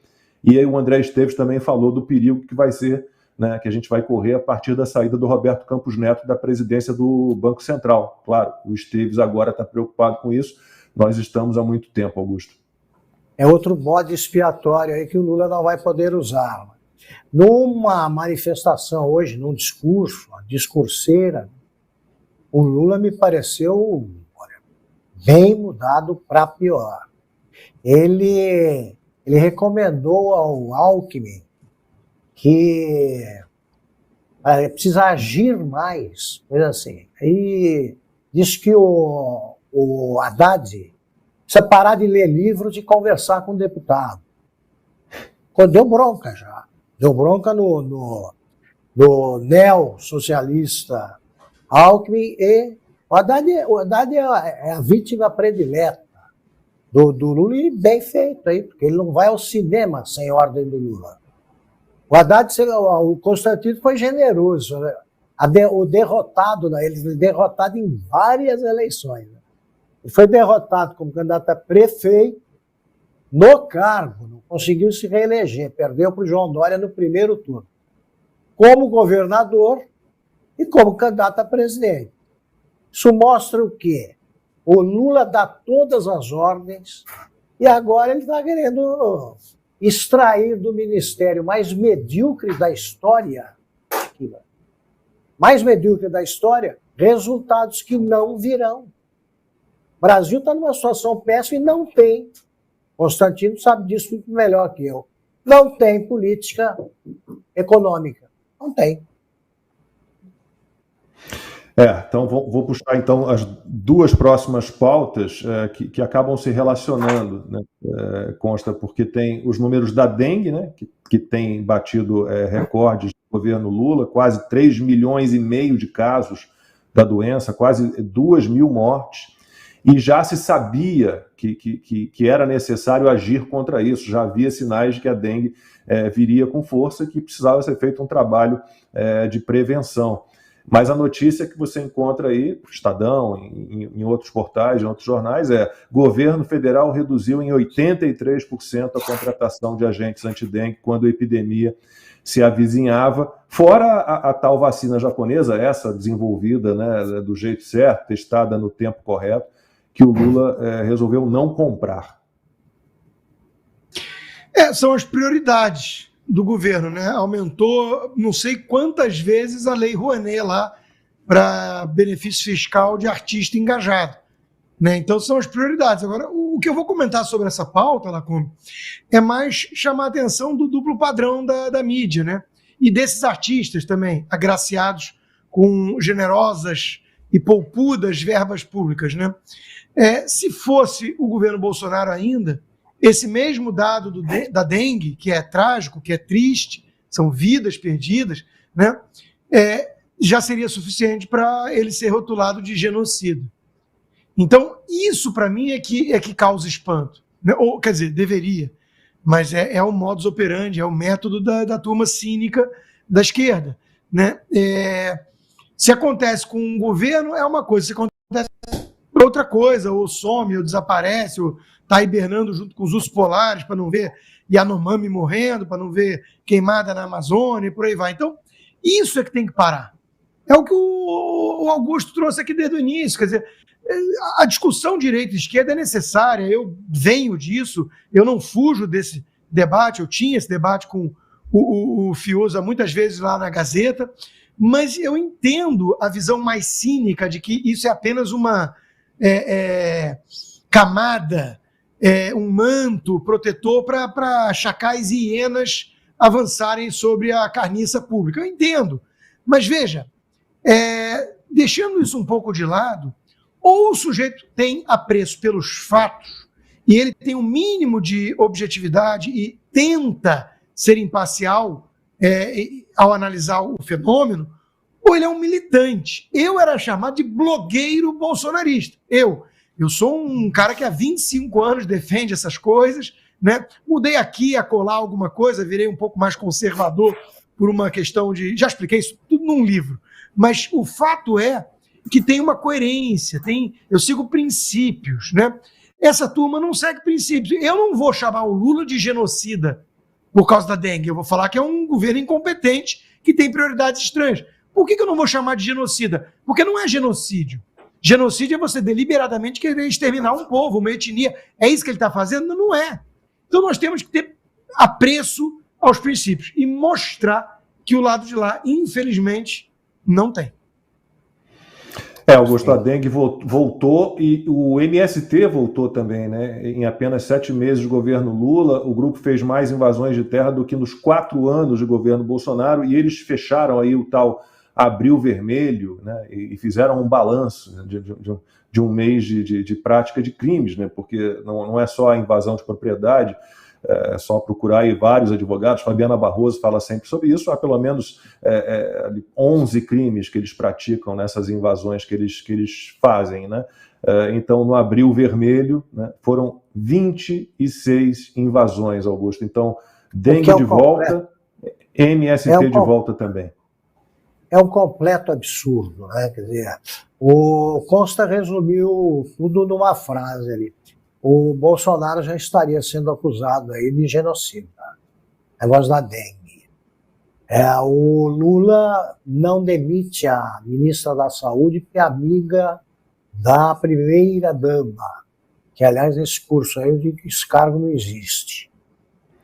Speaker 1: e aí o André Esteves também falou do perigo que vai ser, né, que a gente vai correr a partir da saída do Roberto Campos Neto da presidência do Banco Central. Claro, o Esteves agora está preocupado com isso, nós estamos há muito tempo, Augusto.
Speaker 3: É outro bode expiatório aí que o Lula não vai poder usar. Numa manifestação hoje, num discurso, uma discurseira, o Lula me pareceu bem mudado para pior. Ele recomendou ao Alckmin que precisa agir mais, coisa assim. E diz que o Haddad precisa parar de ler livros e conversar com o deputado. Deu bronca já. Deu bronca no neossocialista Alckmin, e o Haddad é a vítima predileta do Lula, e bem feito aí, porque ele não vai ao cinema sem ordem do Lula. O Haddad, o Constantino foi generoso, né? O derrotado, ele foi derrotado em várias eleições. Né? Ele foi derrotado como candidato a prefeito no cargo, não conseguiu se reeleger, perdeu para o João Dória no primeiro turno. Como governador e como candidato a presidente. Isso mostra o quê? O Lula dá todas as ordens e agora ele está querendo extrair do ministério mais medíocre da história, resultados que não virão. O Brasil está numa situação péssima e não tem, Constantino sabe disso muito melhor que eu, não tem política econômica. Não tem.
Speaker 1: Então vou puxar então as duas próximas pautas que acabam se relacionando, né? Consta porque tem os números da dengue, né? Que tem batido recordes do governo Lula, quase 3,5 milhões de casos da doença, quase 2 mil mortes, e já se sabia que era necessário agir contra isso, já havia sinais de que a dengue viria com força, que precisava ser feito um trabalho de prevenção. Mas a notícia que você encontra aí, no Estadão, em outros portais, em outros jornais, governo federal reduziu em 83% a contratação de agentes antidengue quando a epidemia se avizinhava, fora a tal vacina japonesa, essa desenvolvida, né, do jeito certo, testada no tempo correto, que o Lula resolveu não comprar.
Speaker 2: São as prioridades do governo, né? Aumentou não sei quantas vezes a Lei Rouanet lá para benefício fiscal de artista engajado, né? Então são as prioridades. Agora, o que eu vou comentar sobre essa pauta, Lacombe, é mais chamar a atenção do duplo padrão da mídia, né? E desses artistas também, agraciados com generosas e poupudas verbas públicas, né? Se fosse o governo Bolsonaro ainda, esse mesmo dado da dengue, que é trágico, que é triste, são vidas perdidas, né, já seria suficiente para ele ser rotulado de genocida. Então, isso para mim é que causa espanto. Né? Ou, quer dizer, deveria, mas é o modus operandi, é o método da turma cínica da esquerda. Né? Se acontece com um governo, é uma coisa, se acontece com outra coisa, ou some, ou desaparece, ou está hibernando junto com os ursos polares para não ver Yanomami morrendo, para não ver queimada na Amazônia e por aí vai. Então, isso é que tem que parar. É o que o Augusto trouxe aqui desde o início. Quer dizer, a discussão direita e esquerda é necessária, eu venho disso, eu não fujo desse debate, eu tinha esse debate com o Fiuza muitas vezes lá na Gazeta, mas eu entendo a visão mais cínica de que isso é apenas uma camada, um manto protetor para chacais e hienas avançarem sobre a carniça pública. Eu entendo, mas veja, deixando isso um pouco de lado, ou o sujeito tem apreço pelos fatos e ele tem um mínimo de objetividade e tenta ser imparcial ao analisar o fenômeno, ou ele é um militante. Eu era chamado de blogueiro bolsonarista. Eu sou um cara que há 25 anos defende essas coisas, né? Mudei aqui a colar alguma coisa, virei um pouco mais conservador por uma questão de... Já expliquei isso tudo num livro. Mas o fato é que tem uma coerência, eu sigo princípios, né? Essa turma não segue princípios. Eu não vou chamar o Lula de genocida por causa da dengue. Eu vou falar que é um governo incompetente que tem prioridades estranhas. Por que eu não vou chamar de genocida? Porque não é genocídio. Genocídio é você deliberadamente querer exterminar um povo, uma etnia. É isso que ele está fazendo? Não é. Então nós temos que ter apreço aos princípios e mostrar que o lado de lá, infelizmente, não tem.
Speaker 1: Augusto, a dengue voltou e o MST voltou também, né? Em apenas 7 meses de governo Lula, o grupo fez mais invasões de terra do que nos 4 anos de governo Bolsonaro, e eles fecharam aí o tal Abril Vermelho, né? E fizeram um balanço, né, de um mês de prática de crimes, né? Porque não é só a invasão de propriedade, é só procurar aí vários advogados. Fabiana Barroso fala sempre sobre isso. Há pelo menos 11 crimes que eles praticam nessas invasões que eles fazem, né? Então, no Abril Vermelho, né, foram 26 invasões, Augusto. Então, dengue de volta, MST de volta também.
Speaker 3: É um completo absurdo, né? Quer dizer, o Costa resumiu tudo numa frase ali. O Bolsonaro já estaria sendo acusado aí de genocídio. Tá? Negócio da dengue. O Lula não demite a ministra da Saúde, que é amiga da primeira-dama. Que, aliás, nesse curso aí eu digo que esse cargo não existe.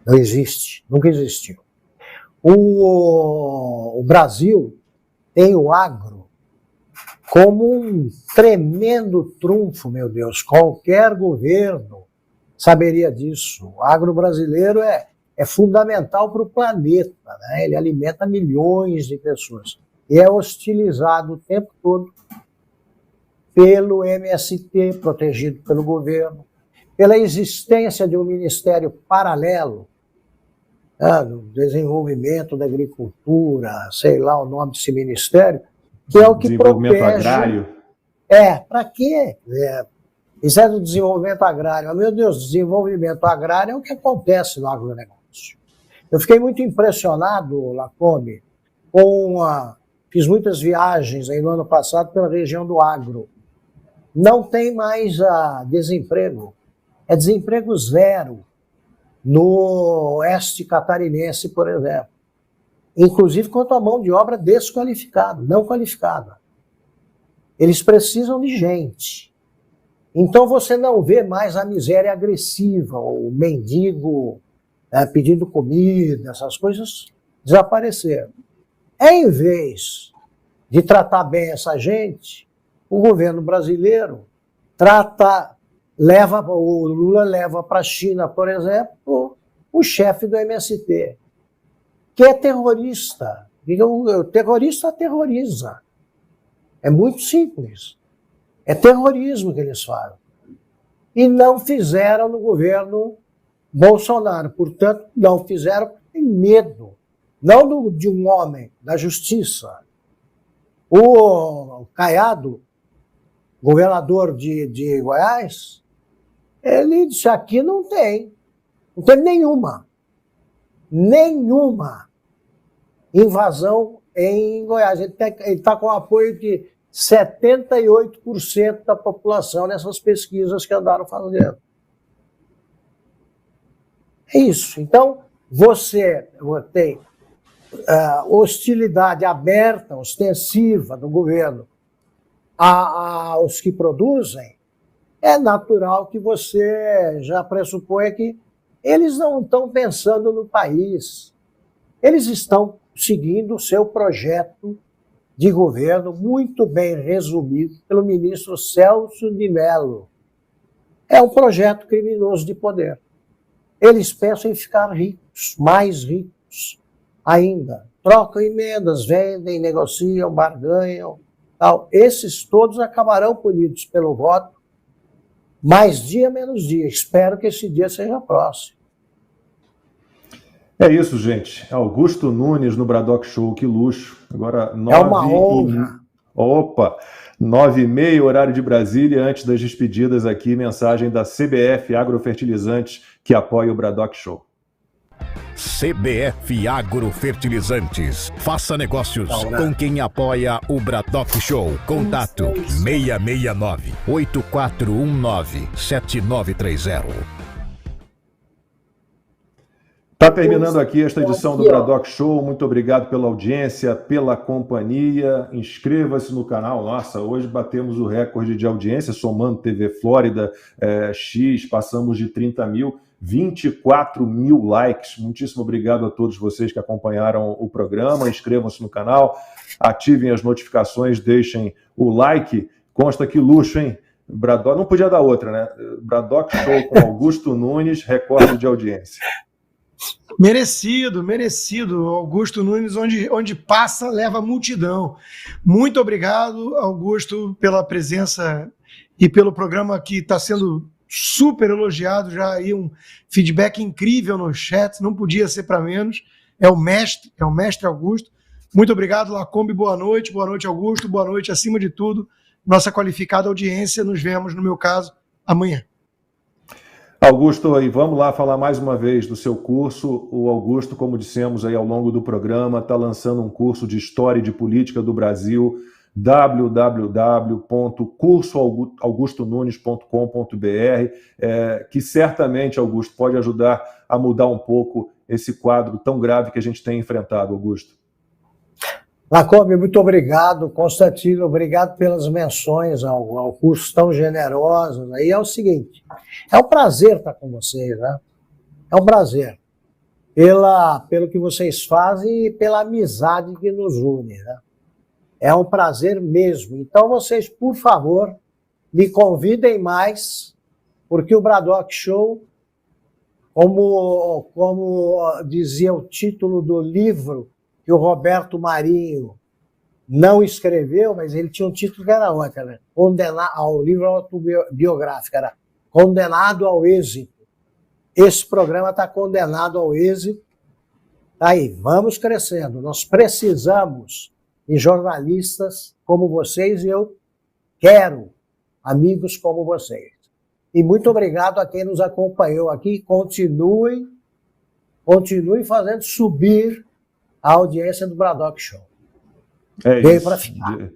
Speaker 3: Não existe, nunca existiu. O Brasil tem o agro como um tremendo trunfo, meu Deus. Qualquer governo saberia disso. O agro brasileiro é fundamental para o planeta, né? Ele alimenta milhões de pessoas. E é hostilizado o tempo todo pelo MST, protegido pelo governo, pela existência de um ministério paralelo, do desenvolvimento da agricultura, sei lá o nome desse ministério, que é o que
Speaker 1: desenvolvimento
Speaker 3: protege...
Speaker 1: agrário.
Speaker 3: Para quê? Isso é do desenvolvimento agrário. Meu Deus, desenvolvimento agrário é o que acontece no agronegócio. Eu fiquei muito impressionado, Lacombe, fiz muitas viagens aí no ano passado pela região do agro. Não tem mais desemprego. É desemprego zero no oeste catarinense, por exemplo. Inclusive quanto à mão de obra desqualificada, não qualificada. Eles precisam de gente. Então você não vê mais a miséria agressiva, o mendigo pedindo comida, essas coisas desapareceram. Em vez de tratar bem essa gente, o governo brasileiro o Lula leva para a China, por exemplo, o chefe do MST, que é terrorista. O terrorista terroriza. É muito simples. É terrorismo que eles fazem. E não fizeram no governo Bolsonaro. Portanto, não fizeram porque tem medo. Não de um homem, da justiça. O Caiado, governador de Goiás, ele disse, aqui não tem nenhuma invasão em Goiás. Ele está com apoio de 78% da população nessas pesquisas que andaram fazendo. É isso. Então, você tem hostilidade aberta, ostensiva do governo aos que produzem, é natural que você já pressuponha que eles não estão pensando no país. Eles estão seguindo o seu projeto de governo, muito bem resumido pelo ministro Celso de Mello. É um projeto criminoso de poder. Eles pensam em ficar ricos, mais ricos ainda. Trocam emendas, vendem, negociam, barganham. Tal. Esses todos acabarão punidos pelo voto, mais dia menos dia. Espero que esse dia seja próximo.
Speaker 1: É isso, gente. Augusto Nunes no Braddock Show, que luxo. Agora, 9h30, horário de Brasília. Antes das despedidas aqui, mensagem da CBF Agrofertilizantes, que apoia o Braddock Show.
Speaker 5: CBF Agrofertilizantes. Faça negócios com quem apoia o Braddock Show. Contato 669-8419-7930.
Speaker 1: Está terminando aqui esta edição do Braddock Show. Muito obrigado pela audiência, pela companhia. Inscreva-se no canal. Nossa, hoje batemos o recorde de audiência, somando TV Flórida, X, passamos de 30 mil, 24 mil likes. Muitíssimo obrigado a todos vocês que acompanharam o programa. Inscrevam-se no canal, ativem as notificações, deixem o like. Consta que luxo, hein? Braddock, não podia dar outra, né? Braddock Show com Augusto Nunes, recorde de audiência.
Speaker 2: Merecido. Augusto Nunes, onde passa, leva multidão. Muito obrigado, Augusto, pela presença e pelo programa que está sendo super elogiado, já aí um feedback incrível no chat, não podia ser para menos. É o mestre Augusto. Muito obrigado, Lacombe, boa noite Augusto, boa noite acima de tudo, nossa qualificada audiência, nos vemos, no meu caso, amanhã.
Speaker 1: Augusto, aí vamos lá falar mais uma vez do seu curso. O Augusto, como dissemos aí ao longo do programa, está lançando um curso de História e de Política do Brasil, www.cursoaugustonunes.com.br, que certamente, Augusto, pode ajudar a mudar um pouco esse quadro tão grave que a gente tem enfrentado, Augusto.
Speaker 3: Lacombe, muito obrigado. Constantino, obrigado pelas menções ao curso tão generosas. Aí é o seguinte, é um prazer estar com vocês, né? É um prazer. Pelo que vocês fazem e pela amizade que nos une, né? É um prazer mesmo. Então vocês, por favor, me convidem mais, porque o Braddock Show, como dizia o título do livro, que o Roberto Marinho não escreveu, mas ele tinha um título que era outro, né? O livro autobiográfico era Condenado ao Êxito. Esse programa está condenado ao êxito. Aí, vamos crescendo. Nós precisamos de jornalistas como vocês e eu quero amigos como vocês. E muito obrigado a quem nos acompanhou aqui. Continue fazendo subir a audiência do Braddock Show.
Speaker 1: Veio
Speaker 3: para ficar.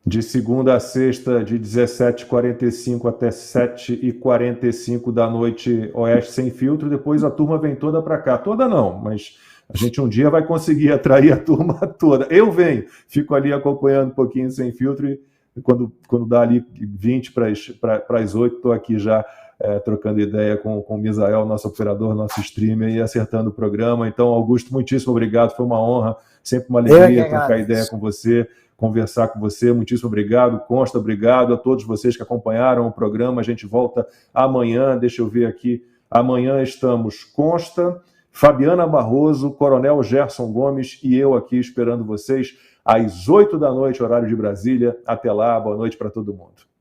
Speaker 1: De segunda a sexta, de 17h45 até 7h45 da noite, Oeste Sem Filtro. Depois a turma vem toda para cá. Toda não, mas a gente um dia vai conseguir atrair a turma toda. Eu venho, fico ali acompanhando um pouquinho Sem Filtro e quando dá ali 20 para as 8, estou aqui já trocando ideia com o Misael, nosso operador, nosso streamer, e acertando o programa. Então, Augusto, muitíssimo obrigado, foi uma honra, sempre uma alegria trocar ideia com você, conversar com você, muitíssimo obrigado. Consta, obrigado a todos vocês que acompanharam o programa. A gente volta amanhã, deixa eu ver aqui, amanhã estamos Consta, Fabiana Barroso, Coronel Gerson Gomes e eu aqui esperando vocês às 8 da noite, horário de Brasília. Até lá, boa noite para todo mundo.